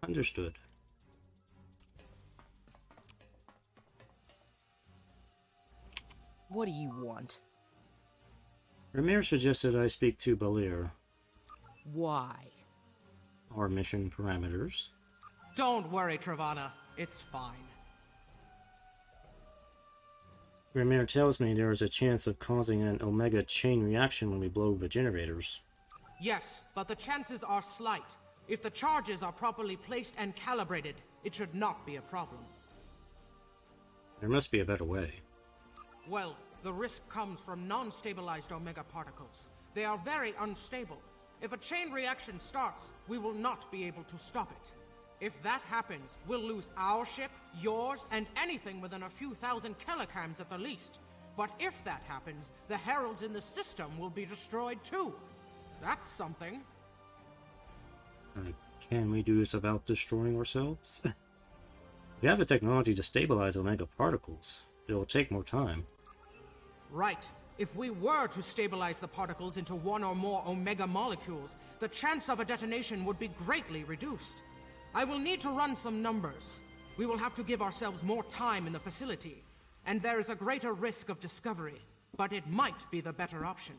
Understood. What do you want? Ramir suggested I speak to Belair. Why? Our mission parameters. Don't worry, Travana. It's fine. Ramir tells me there is a chance of causing an Omega chain reaction when we blow the generators. Yes, but the chances are slight. If the charges are properly placed and calibrated, it should not be a problem. There must be a better way. Well, the risk comes from non-stabilized Omega particles. They are very unstable. If a chain reaction starts, we will not be able to stop it. If that happens, we'll lose our ship, yours, and anything within a few thousand kilograms at the least. But if that happens, the heralds in the system will be destroyed too. That's something. Can we do this without destroying ourselves? We have the technology to stabilize Omega particles. It will take more time. Right. If we were to stabilize the particles into one or more Omega molecules, the chance of a detonation would be greatly reduced. I will need to run some numbers. We will have to give ourselves more time in the facility, and there is a greater risk of discovery, but it might be the better option.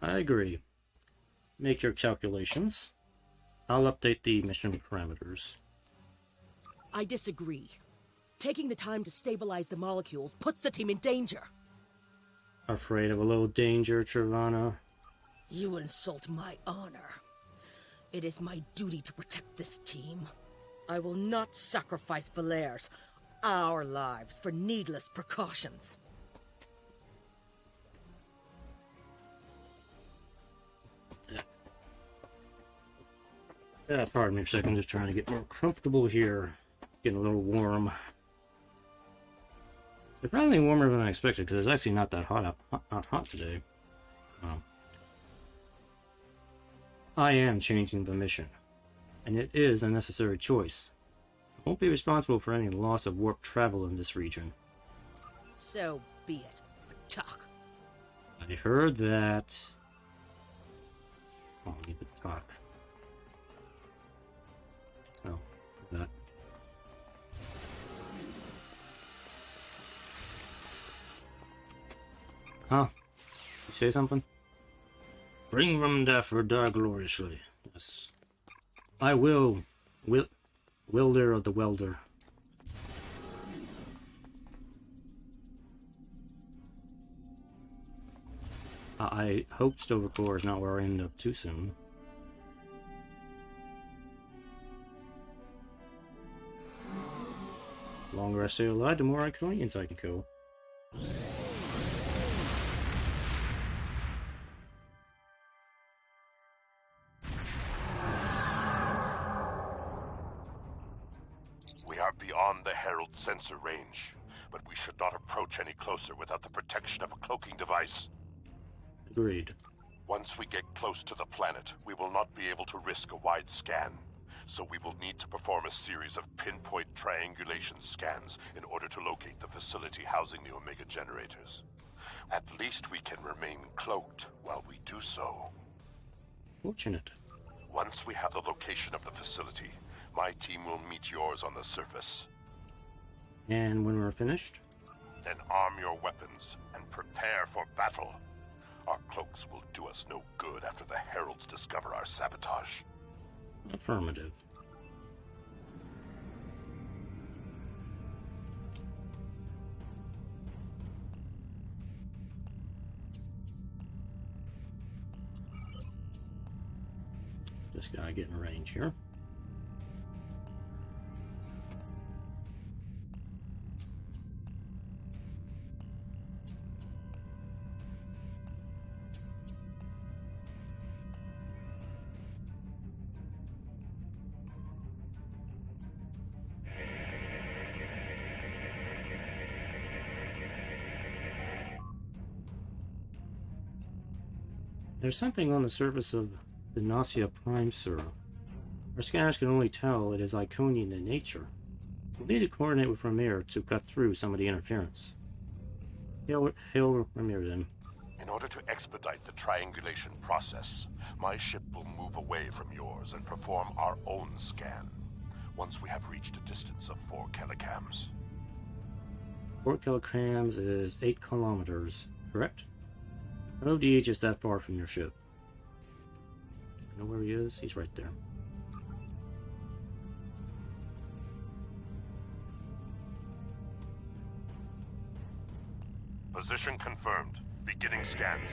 I agree. Make your calculations. I'll update the mission parameters. I disagree. Taking the time to stabilize the molecules puts the team in danger. Afraid of a little danger, Trevana? You insult my honor. It is my duty to protect this team. I will not sacrifice Belaire's, our lives, for needless precautions. Yeah, pardon me for a second, just trying to get more comfortable here. Getting a little warm. Surprisingly warmer than I expected, because it's actually not that hot, not hot today. I am changing the mission, and it is a necessary choice. I won't be responsible for any loss of warp travel in this region. So be it. Talk. I heard that... I'll leave it talk. Oh, that. Huh? You say something? Bring them death or die gloriously. Yes. I will. Welder of the welder. I hope Stovercore is not where I end up too soon. The longer I stay alive, the more Iconians I can kill. We are beyond the Herald sensor range, but we should not approach any closer without the protection of a cloaking device. Agreed. Once we get close to the planet, we will not be able to risk a wide scan, so we will need to perform a series of pinpoint triangulation scans in order to locate the facility housing the Omega generators. At least we can remain cloaked while we do so. Fortunate. Once we have the location of the facility, my team will meet yours on the surface. And when we're finished? Then arm your weapons and prepare for battle. Our cloaks will do us no good after the Heralds discover our sabotage. Affirmative. This guy getting range here. There's something on the surface of the Nausea Prime, sir. Our scanners can only tell it is Iconian in nature. We'll need to coordinate with Ramir to cut through some of the interference. Hail Ramir then. In order to expedite the triangulation process, my ship will move away from yours and perform our own scan, once we have reached a distance of 4 kilograms. 4 kilograms is 8 kilometers, correct? I know the Aegis that far from your ship. I know where he is. He's right there. Position confirmed. Beginning scans.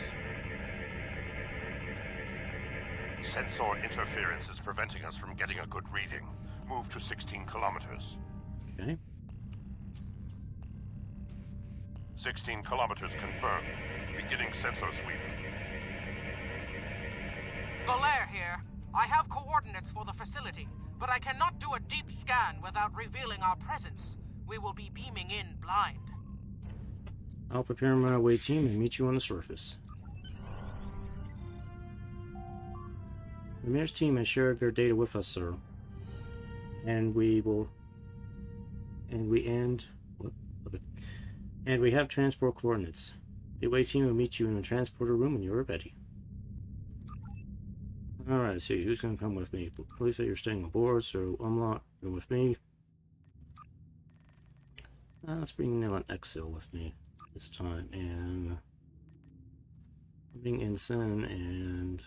Sensor interference is preventing us from getting a good reading. Move to 16 kilometers. Okay. 16 kilometers confirmed. Beginning sensor sweep. Belair here. I have coordinates for the facility, but I cannot do a deep scan without revealing our presence. We will be beaming in blind. I'll prepare my away team and meet you on the surface. Ramir's team has shared their data with us, sir. And we will... And we end... And we have transport coordinates. The away team will meet you in the transporter room when you are ready. Alright, let's see who's going to come with me. Lisa, you're staying aboard, so Umlaut, you're with me. Let's bring Nil and Exil with me this time, and bring Ensign and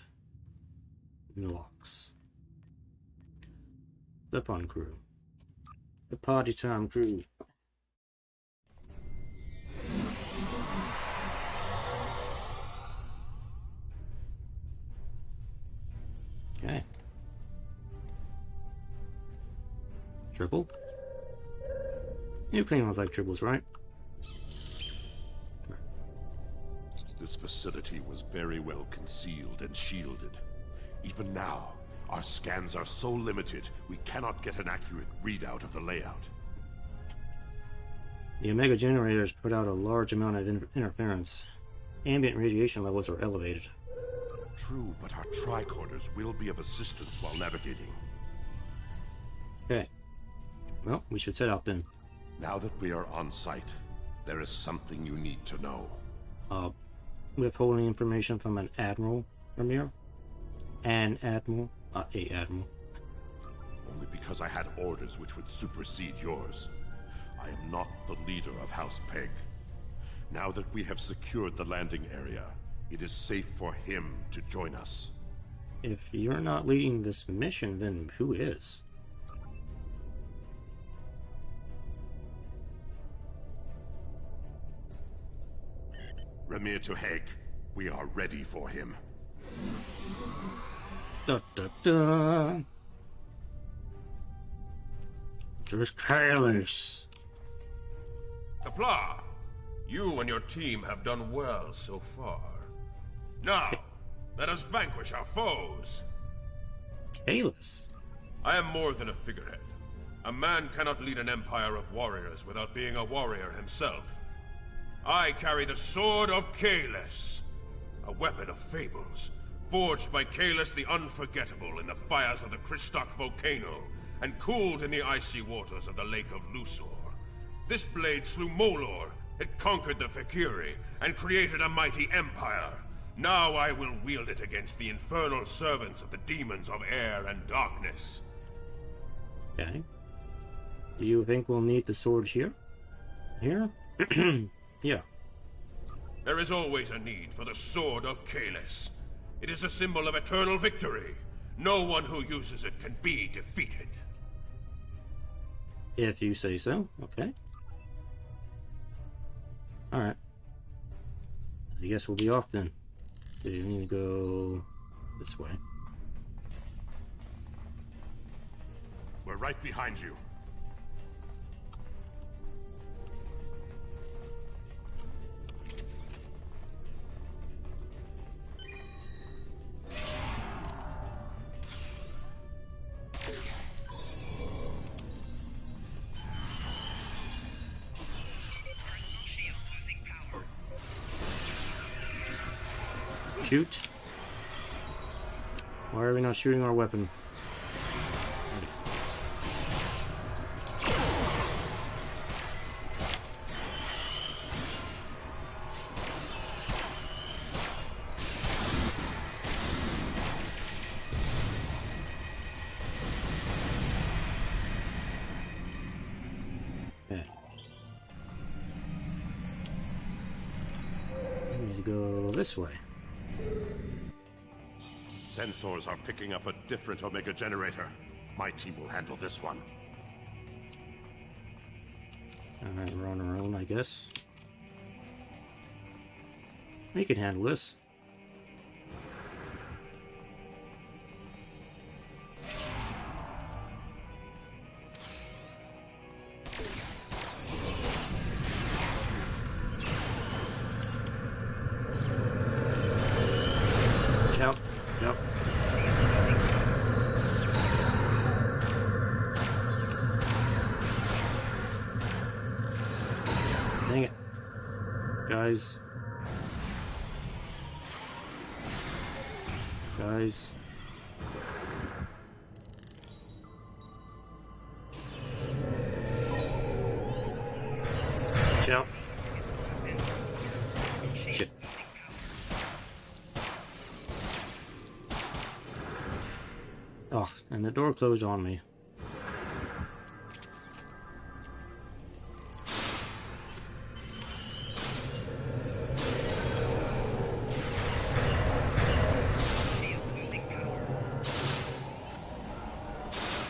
Milox. The fun crew. The party time crew. Okay. Triple. You Klingons like triples, right? This facility was very well concealed and shielded. Even now, our scans are so limited, we cannot get an accurate readout of the layout. The Omega generators put out a large amount of interference. Ambient radiation levels are elevated. True, but our tricorders will be of assistance while navigating. Okay. Well, we should set out then. Now that we are on site, there is something you need to know. Withholding information from an admiral, Ramir? An admiral, not a admiral. Only because I had orders which would supersede yours. I am not the leader of House Pegh. Now that we have secured the landing area, it is safe for him to join us. If you're not leading this mission, then who is? Ramir to Hague. We are ready for him. Da da da. Just careless. Kapla, you and your team have done well so far. Now, let us vanquish our foes. Kalis. I am more than a figurehead. A man cannot lead an empire of warriors without being a warrior himself. I carry the Sword of Kalis, a weapon of fables, forged by Kalis the Unforgettable in the fires of the Kristok volcano, and cooled in the icy waters of the Lake of Luthor. This blade slew Molor, it conquered the Fakiri, and created a mighty empire. Now I will wield it against the infernal servants of the demons of air and darkness. Okay. Do you think we'll need the sword here? Here? Yeah. There is always a need for the Sword of Kalis. It is a symbol of eternal victory. No one who uses it can be defeated. If you say so, okay. Alright. I guess we'll be off then. So we need to go this way. We're right behind you. Shoot. Why are we not shooting our weapon? Okay. We need to go this way. Sensors are picking up a different Omega generator. My team will handle this one. Alright, we're on our own, I guess. We can handle this. Watch out. Yep. Dang it. Guys. Guys. Watch out. Oh, and the door closed on me.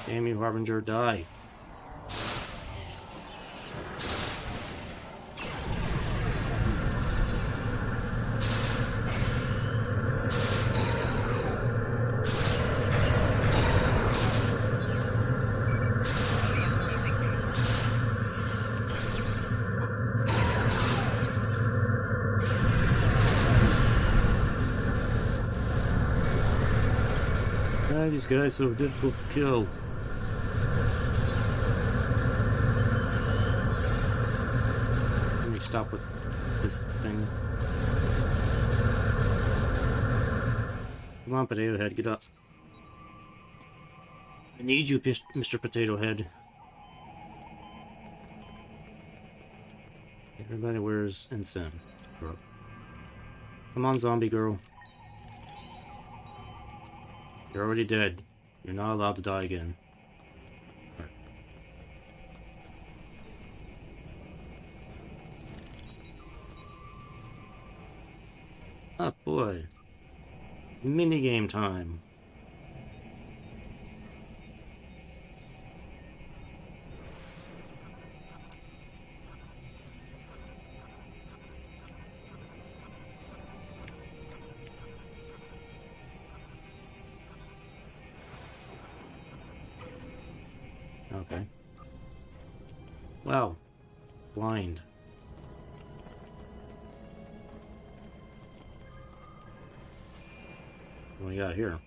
Damn you, Harbinger, die. These guys are so difficult to kill. Let me stop with this thing. Come on, Potato Head, get up. I need you, Mr. Potato Head. Everybody wears Ensign. Come on, zombie girl. You're already dead. You're not allowed to die again. Right. Oh boy. Minigame time. Okay. Wow. Blind. What do we got here?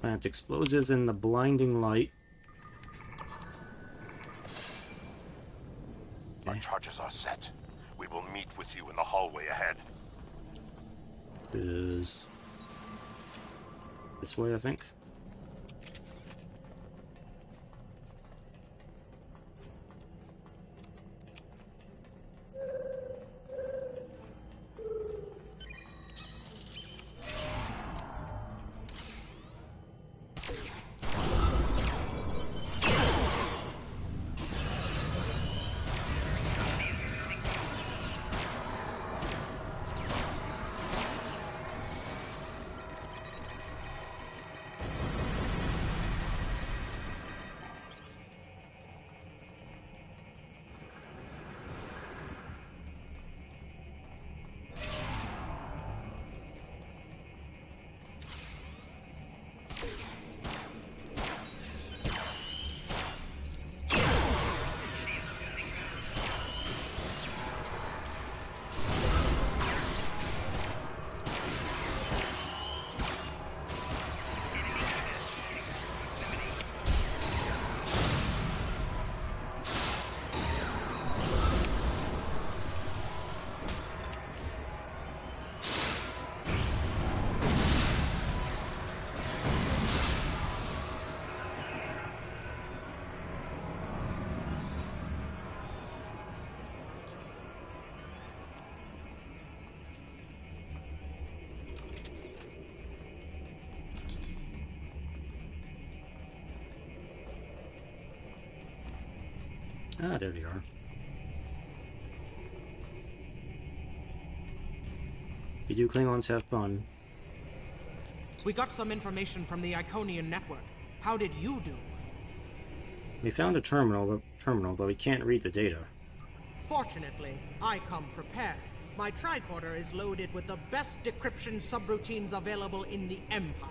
Plant explosives in the blinding light. Our charges are set. We will meet with you in the hallway ahead. Is this way, I think. Ah, there they are. You do Klingons have fun. We got some information from the Iconian network. How did you do? We found a terminal, but we can't read the data. Fortunately, I come prepared. My tricorder is loaded with the best decryption subroutines available in the Empire.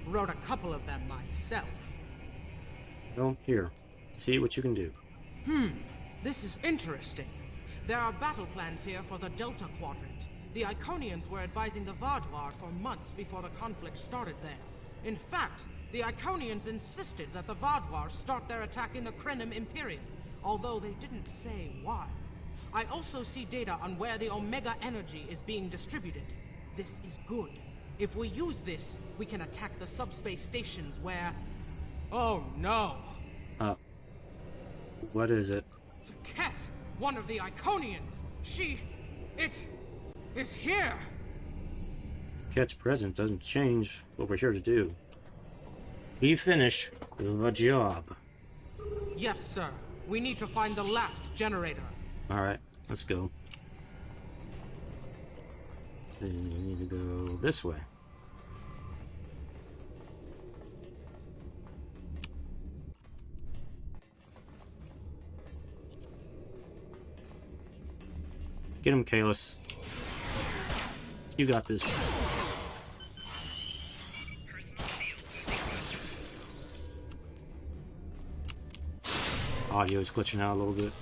Wrote a couple of them myself. Well, here. See what you can do. This is interesting. There are battle plans here for the Delta Quadrant. The Iconians were advising the Vaadwaur for months before the conflict started there. In fact, the Iconians insisted that the Vaadwaur start their attack in the Krenim Imperium, although they didn't say why. I also see data on where the Omega energy is being distributed. This is good. If we use this, we can attack the subspace stations where... Oh no! What is it? It's a cat! One of the Iconians! She... It is here! Cat's present doesn't change what we're here to do. We finish the job. Yes, sir. We need to find the last generator. Alright, let's go. Then we need to go this way. Get him, Kalis. You got this. Audio's glitching out a little bit.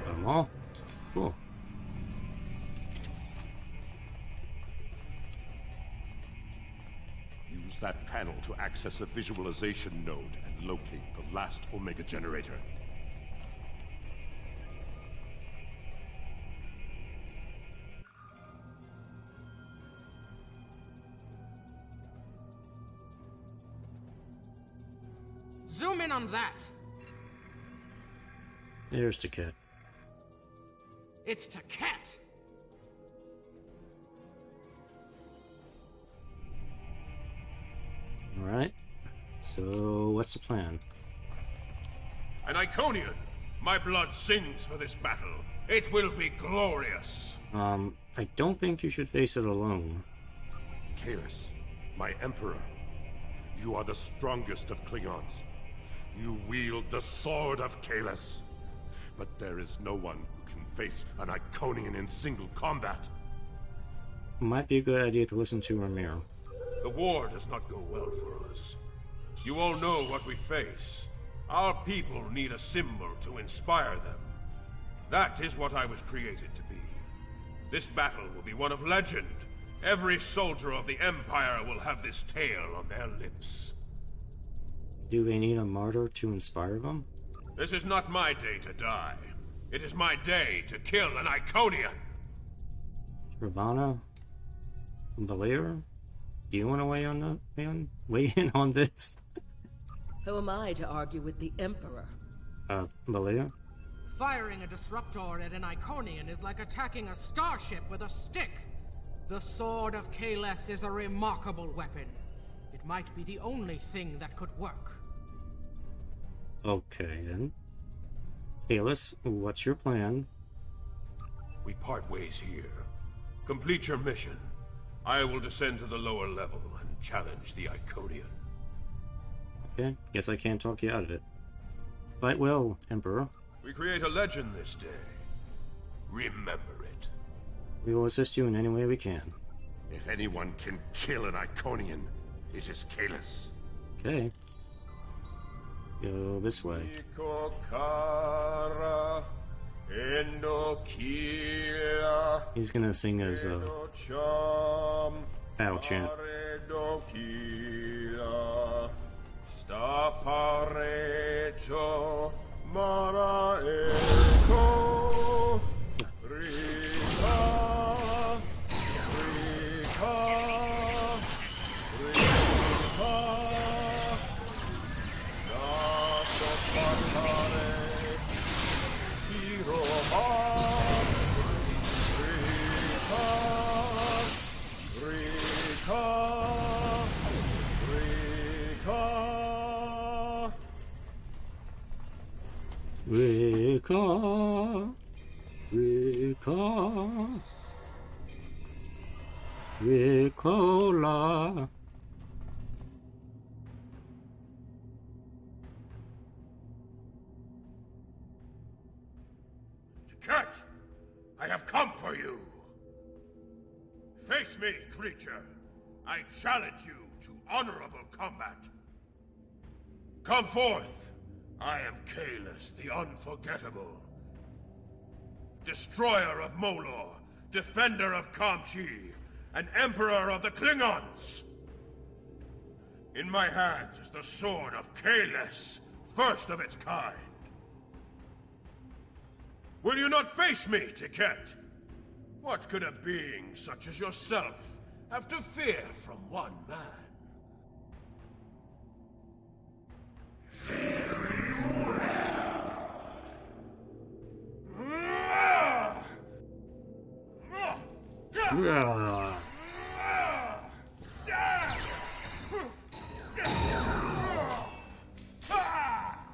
Got them all? Cool. Use that panel to access a visualization node and locate the last Omega generator. Zoom in on that. There's Taket. It's Taket. Alright. So, what's the plan? An Iconian! My blood sings for this battle. It will be glorious. I don't think you should face it alone. Kalis, my Emperor. You are the strongest of Klingons. You wield the sword of Kalis. But there is no one who can face an Iconian in single combat. Might be a good idea to listen to Ramir. The war does not go well for us. You all know what we face. Our people need a symbol to inspire them. That is what I was created to be. This battle will be one of legend. Every soldier of the Empire will have this tale on their lips. Do they need a martyr to inspire them? This is not my day to die. It is my day to kill an Iconian. Ravana? Belair? Do you want to weigh in on this? Who am I to argue with the Emperor? Belair? Firing a disruptor at an Iconian is like attacking a starship with a stick. The Sword of Kalis is a remarkable weapon. It might be the only thing that could work. Okay, then. Kalis, what's your plan? We part ways here. Complete your mission. I will descend to the lower level and challenge the Iconian. Okay, guess I can't talk you out of it. Fight well, Emperor. We create a legend this day. Remember it. We will assist you in any way we can. If anyone can kill an Iconian, it is Kalis. Okay. Go this way. He's gonna sing his battle chant. Rika, Ricola. Cat, I have come for you. Face me, creature. I challenge you to honorable combat. Come forth. I am Kalis, the Unforgettable. Destroyer of Molor, defender of Kamchi, and Emperor of the Klingons! In my hands is the sword of Kalis, first of its kind. Will you not face me, Taket? What could a being such as yourself have to fear from one man? Ah.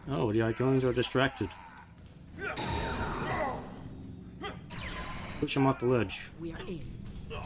Oh, the Iconians are distracted. Push him off the ledge. We are in. No.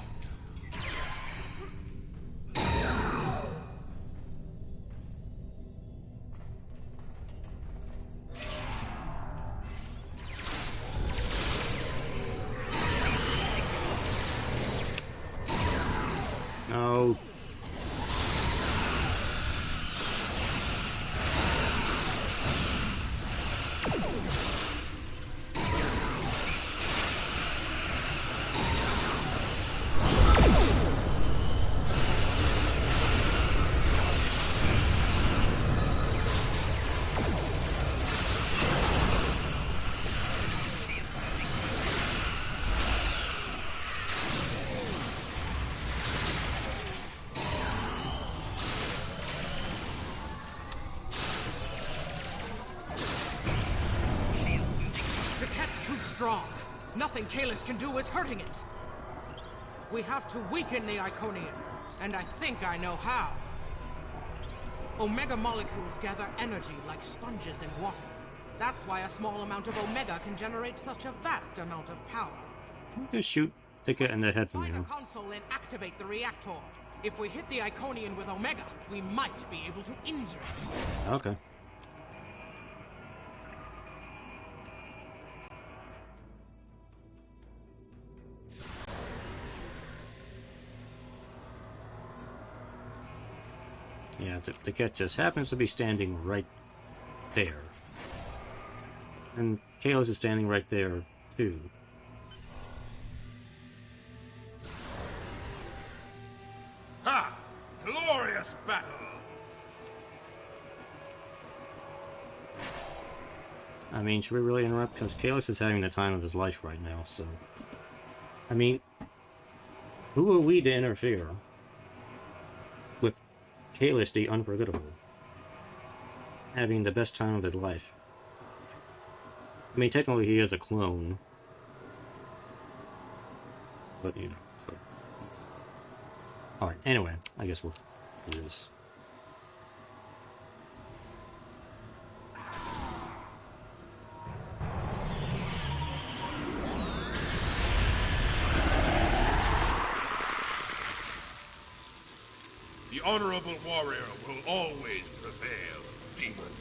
Strong. Nothing Kalis can do is hurting it. We have to weaken the Iconian, and I think I know how. Omega molecules gather energy like sponges in water. That's why a small amount of Omega can generate such a vast amount of power. Just shoot Ticket in the head from Find you. a console and activate the reactor. If we hit the Iconian with Omega, we might be able to injure it. Okay. Yeah, the cat just happens to be standing right there. And Kalos is standing right there, too. Ha! Glorious battle! I mean, should we really interrupt? Because Kalos is having the time of his life right now, so... I mean, who are we to interfere with Kalos the Unforgettable having the best time of his life? I mean, technically he is a clone. But, you know, so... Alright, anyway, I guess we'll do this. The honorable warrior will always prevail, demon.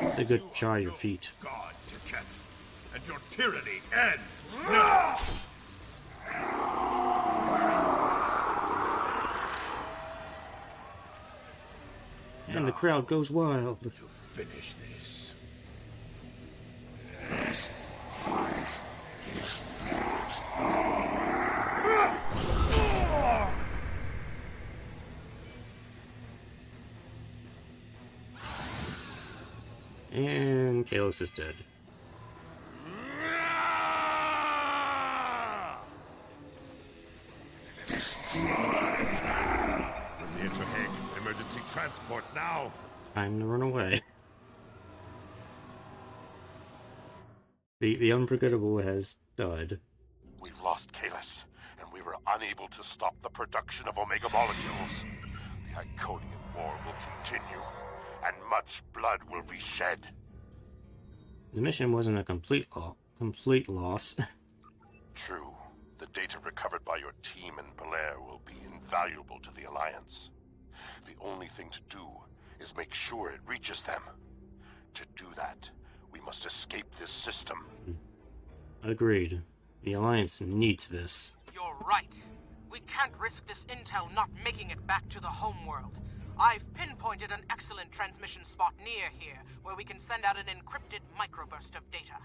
It's a good try your feet. God, Ticket, and your tyranny ends now. And the crowd goes wild. To finish this. And Kalos is dead. Near to Pegh. Emergency transport now. Time to run away. The Unforgettable has died. We've lost Kalis, and we were unable to stop the production of Omega molecules. The Iconian War will continue, and much blood will be shed. The mission wasn't a complete loss. True. The data recovered by your team in Belair will be invaluable to the Alliance. The only thing to do is make sure it reaches them. To do that, we must escape this system. Agreed. The Alliance needs this. You're right. We can't risk this intel not making it back to the homeworld. I've pinpointed an excellent transmission spot near here, where we can send out an encrypted microburst of data.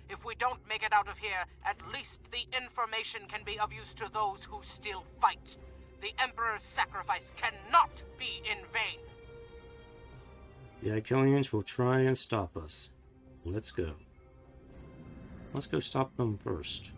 If we don't make it out of here, at least the information can be of use to those who still fight. The Emperor's sacrifice cannot be in vain. The Iconians will try and stop us. Let's go. Let's go stop them first.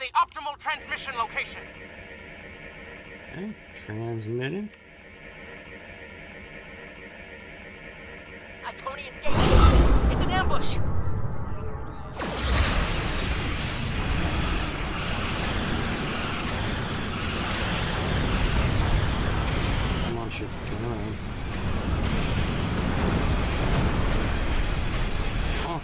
the optimal transmission location. Okay, transmitting. Iconian gate! It's an ambush! Come on, ship, turn around. Oh.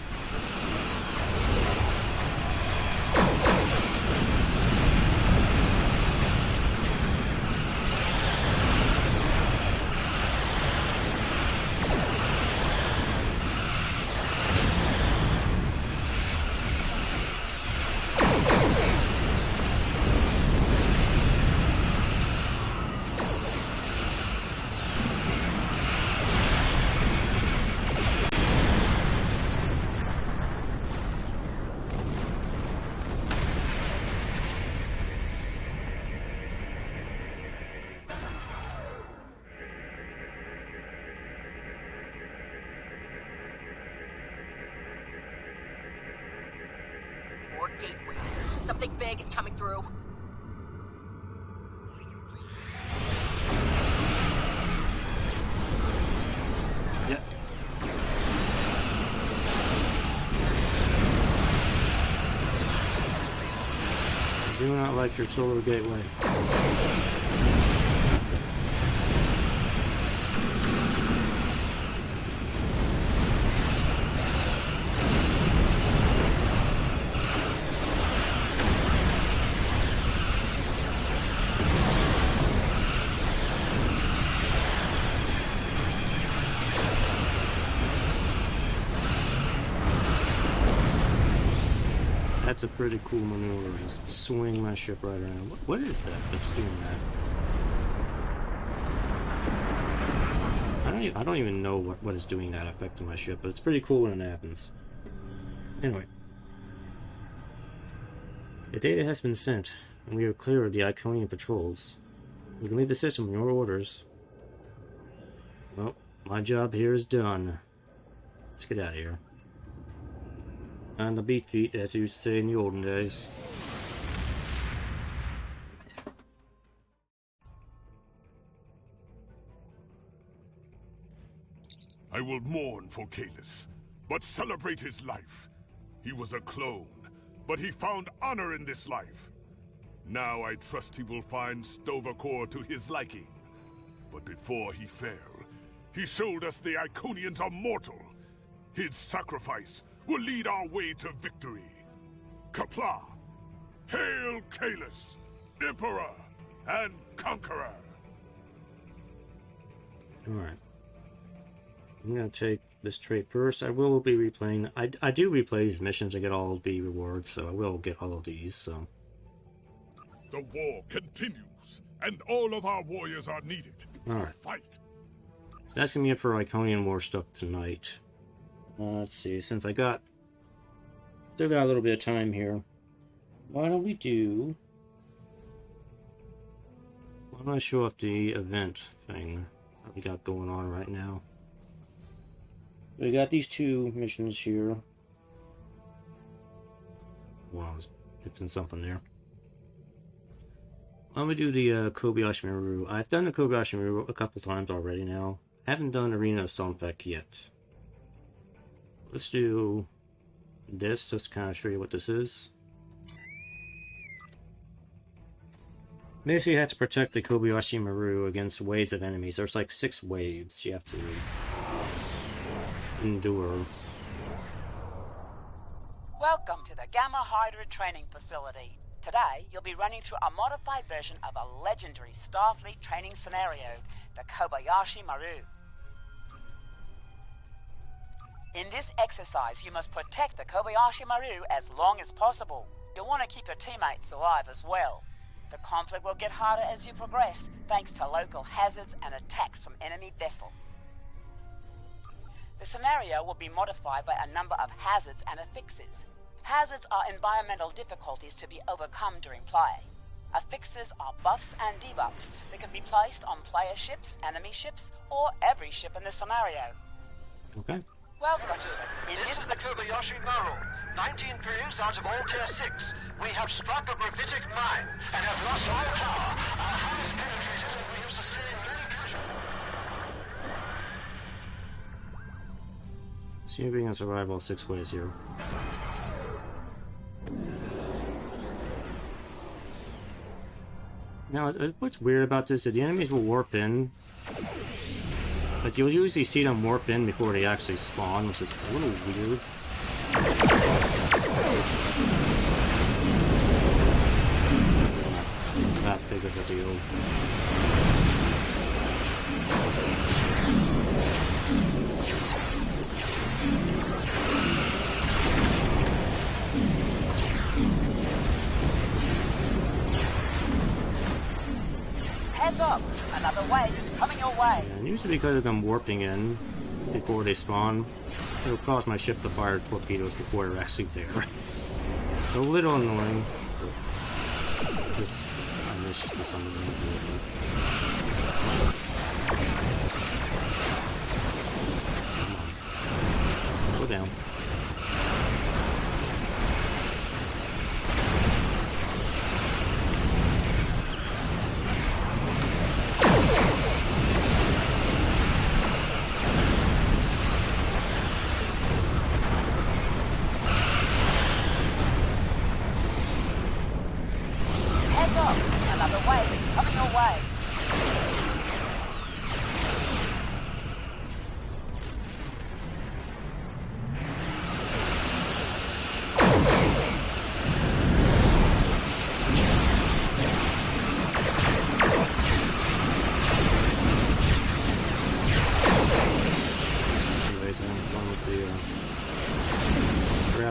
More gateways. Something big is coming through. Yep. I do not like your solar gateway. That's a pretty cool maneuver, just swing my ship right around. What is that that's doing that? I don't even know what is doing that affecting my ship, but it's pretty cool when it happens. Anyway. The data has been sent, and we are clear of the Iconian patrols. We can leave the system on your orders. Well, my job here is done. Let's get out of here. Time to beat feet, as you used to say in the olden days. I will mourn for Kalis, but celebrate his life. He was a clone, but he found honor in this life. Now I trust he will find Sto-vo-kor to his liking. But before he fell, he showed us the Iconians are mortal. His sacrifice will lead our way to victory. Qapla'! Hail Kalis, Emperor and Conqueror! Alright. I'm gonna take this trait first. I will be replaying. I do replay these missions. I get all of the rewards, so I will get all of these, so. The war continues, and all of our warriors are needed to fight. So that's gonna be it for Iconian War stuff tonight. Let's see, since I still got a little bit of time here, why don't I show off the event thing that we got going on right now. We got these two missions here. Well, I was fixing something there. Why don't we do the Kobayashi Maru? I've done the Kobayashi Maru a couple times already now. I haven't done Arena of Somphek yet. Let's do this, just to kind of show you what this is. Basically, you have to protect the Kobayashi Maru against waves of enemies. There's like 6 waves you have to endure. Welcome to the Gamma Hydra training facility. Today, you'll be running through a modified version of a legendary Starfleet training scenario, the Kobayashi Maru. In this exercise, you must protect the Kobayashi Maru as long as possible. You'll want to keep your teammates alive as well. The conflict will get harder as you progress, thanks to local hazards and attacks from enemy vessels. The scenario will be modified by a number of hazards and affixes. Hazards are environmental difficulties to be overcome during play. Affixes are buffs and debuffs that can be placed on player ships, enemy ships, or every ship in the scenario. Okay. Welcome to This is the Kobayashi Maru. 19 crews out of all Tier 6. We have struck a gravitic mine and have lost all power. Our hull is penetrated and we have sustained many casualties. Assuming a survival 6 ways here. Now, what's weird about this is the enemies will warp in, but you'll usually see them warp in before they actually spawn, which is a little weird. That big of a deal. Heads up! Another wave is coming your way! And usually because of them warping in before they spawn, it'll cause my ship to fire torpedoes before they're actually there. A little annoying, but I miss the some of them. Come on. Go down.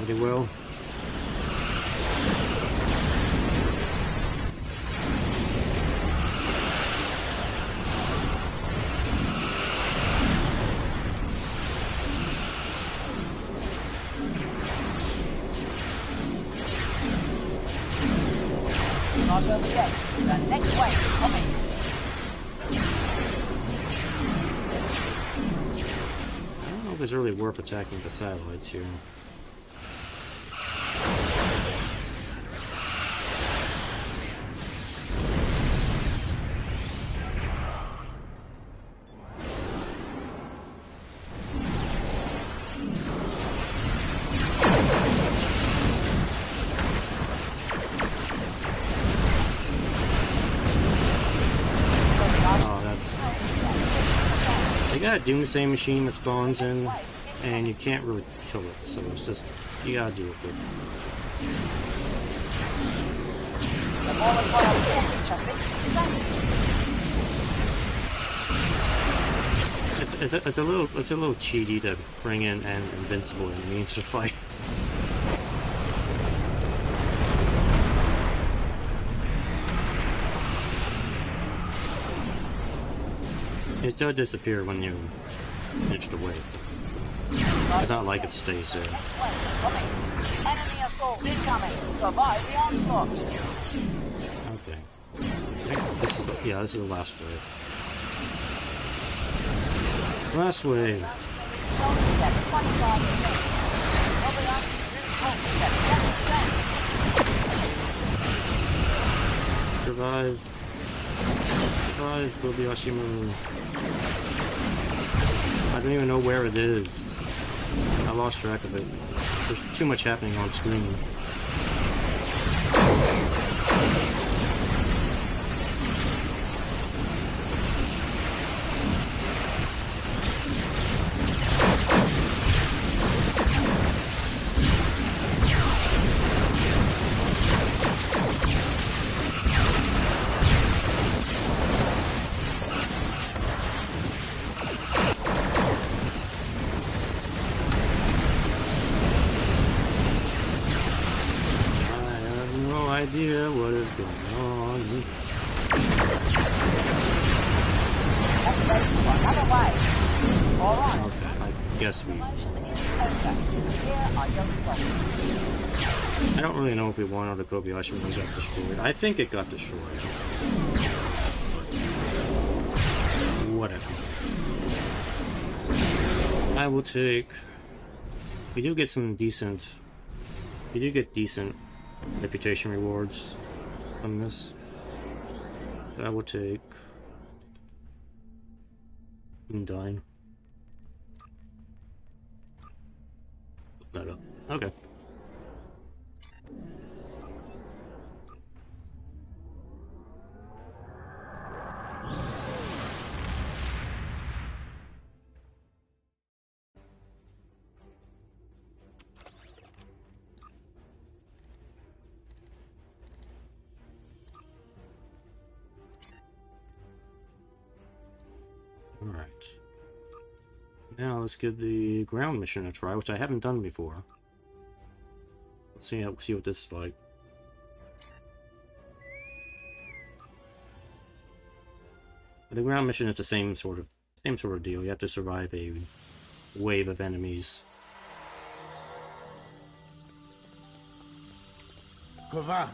Will. Not over yet. The next wave is coming. I don't know if it's really worth attacking the satellites here. You got a Doomsday machine that spawns in, and you can't really kill it, so it's just, you gotta do it good. It's a little cheaty to bring in an invincible enemy to fight. It does disappear when you finish the wave. It's not like it stays there. Enemy assault incoming. Survive the onslaught. Okay. I think this is the last wave. Last wave. Survive. Survive, Kobayashi Maru. I don't even know where it is. I lost track of it. There's too much happening on screen. Idea what is going on. Okay, I guess we. I don't really know if we won or the Kobayashi Maru got destroyed. I think it got destroyed. Whatever. I will take. We do get some decent You do get decent reputation rewards from this. So I will take Undyne. Put that up. Okay. Alright. Now let's give the ground mission a try, which I haven't done before. Let's see what this is like. The ground mission is the same sort of deal. You have to survive a wave of enemies. Kovan,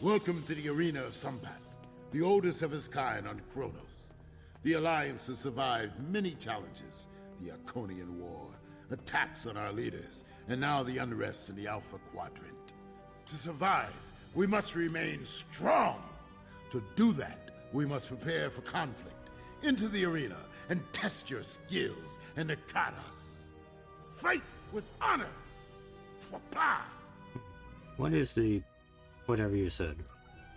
welcome to the arena of Sampat, the oldest of its kind on Kronos. The Alliance has survived many challenges. The Iconian War, attacks on our leaders, and now the unrest in the Alpha Quadrant. To survive, we must remain strong. To do that, we must prepare for conflict. Enter the arena and test your skills and Ikaros. Fight with honor. Wapa! What is the whatever you said?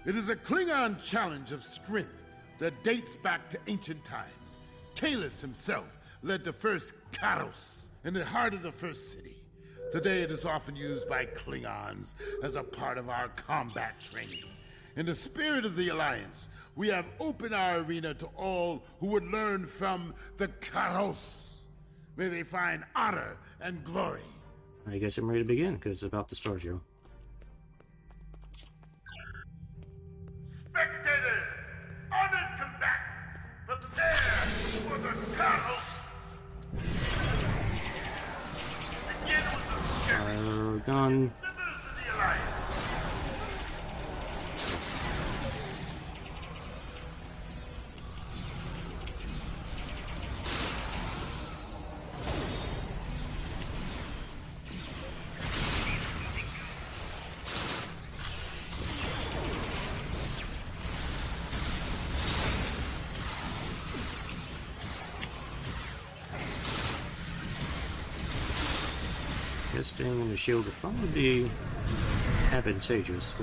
It is a Klingon challenge of strength that dates back to ancient times. Kahless himself led the first Karos in the heart of the first city. Today it is often used by Klingons as a part of our combat training. In the spirit of the Alliance, we have opened our arena to all who would learn from the Karos. May they find honor and glory. I guess I'm ready to begin, because it's about to start here. Spectators, honored combatants, prepare for the Karos. Begin with the Fire gun. members of the Alliance. Staying in the shield would probably be advantageous.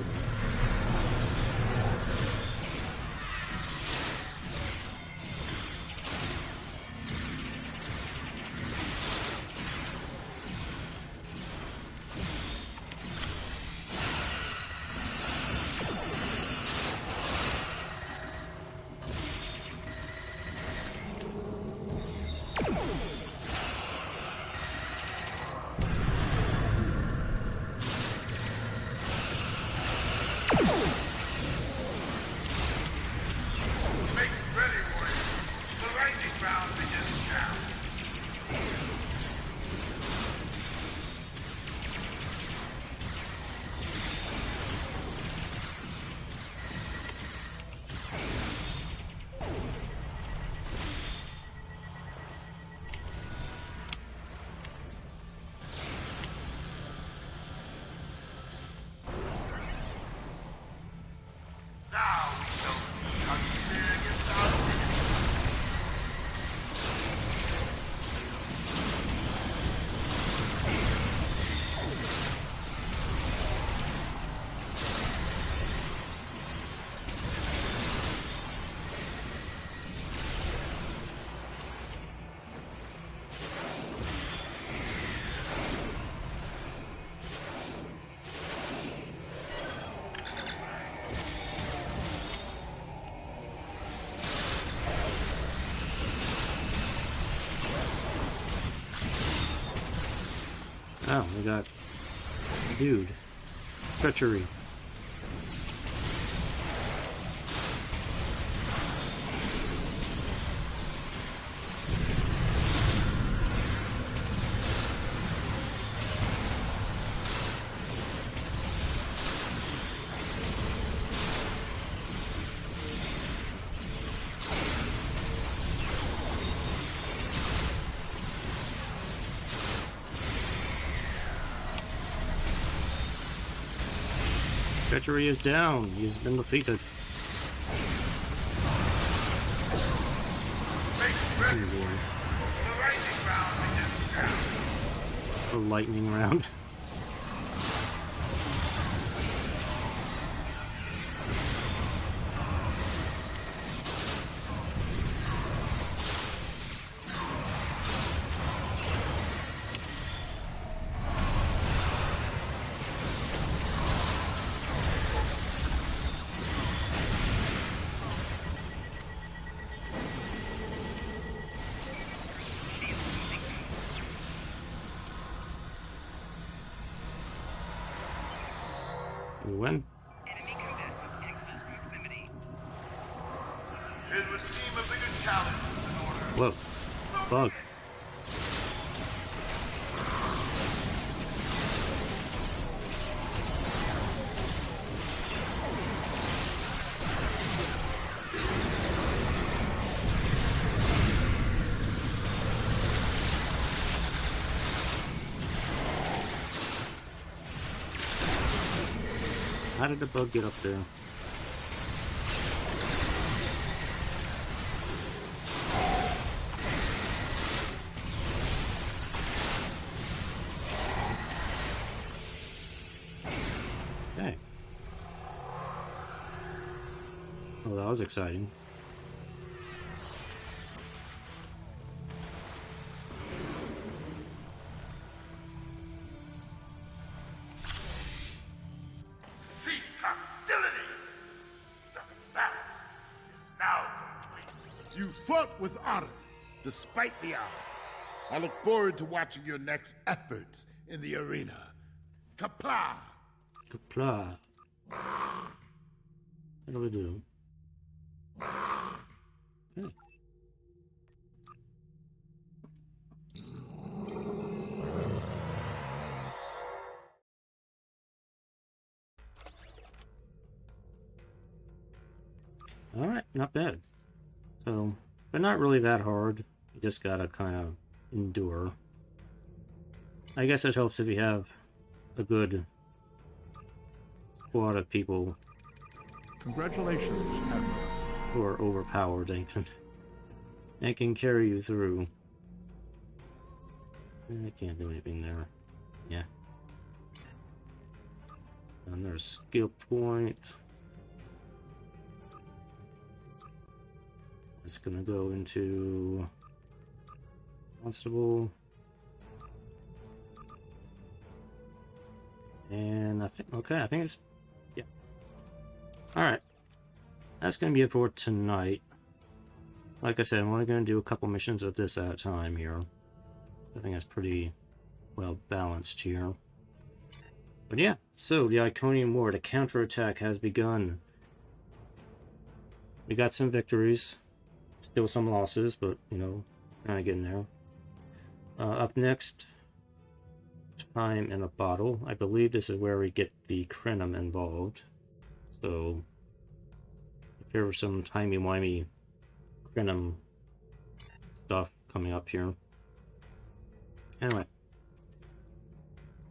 Oh, we got dude. Treachery. Treachery is down. He's been defeated. The lightning round. We win. It would seem a bigger challenge in order. Whoa. Bug. How did the bug get up there? Okay. Well, that was exciting. You fought with honor, despite the odds. I look forward to watching your next efforts in the arena. Kapla! Kapla. What do we do? Okay. Alright, not bad. So, but not really that hard. You just gotta kind of endure. I guess it helps if you have a good squad of people. Congratulations, Admiral. Who are overpowered and can carry you through. I can't do anything there. Yeah. And there's skill point. It's gonna go into Constable. And I think, okay, I think it's, yeah. Alright. That's gonna be it for tonight. Like I said, I'm only gonna do a couple missions of this at a time here. I think that's pretty well balanced here. But yeah, so the Iconian War, the counterattack has begun. We got some victories. Still some losses, but, you know, kind of getting there. Up next, Time in a Bottle. I believe this is where we get the Crenum involved. So, prepare for some timey-wimey Crenum stuff coming up here. Anyway,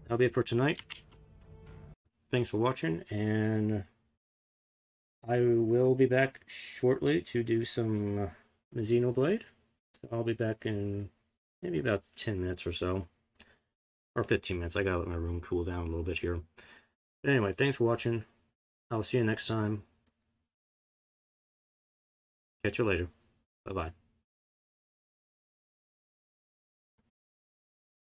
that'll be it for tonight. Thanks for watching, and I will be back shortly to do some Xenoblade. So I'll be back in maybe about 10 minutes or so. Or 15 minutes. I gotta let my room cool down a little bit here. But anyway, thanks for watching. I'll see you next time. Catch you later. Bye-bye.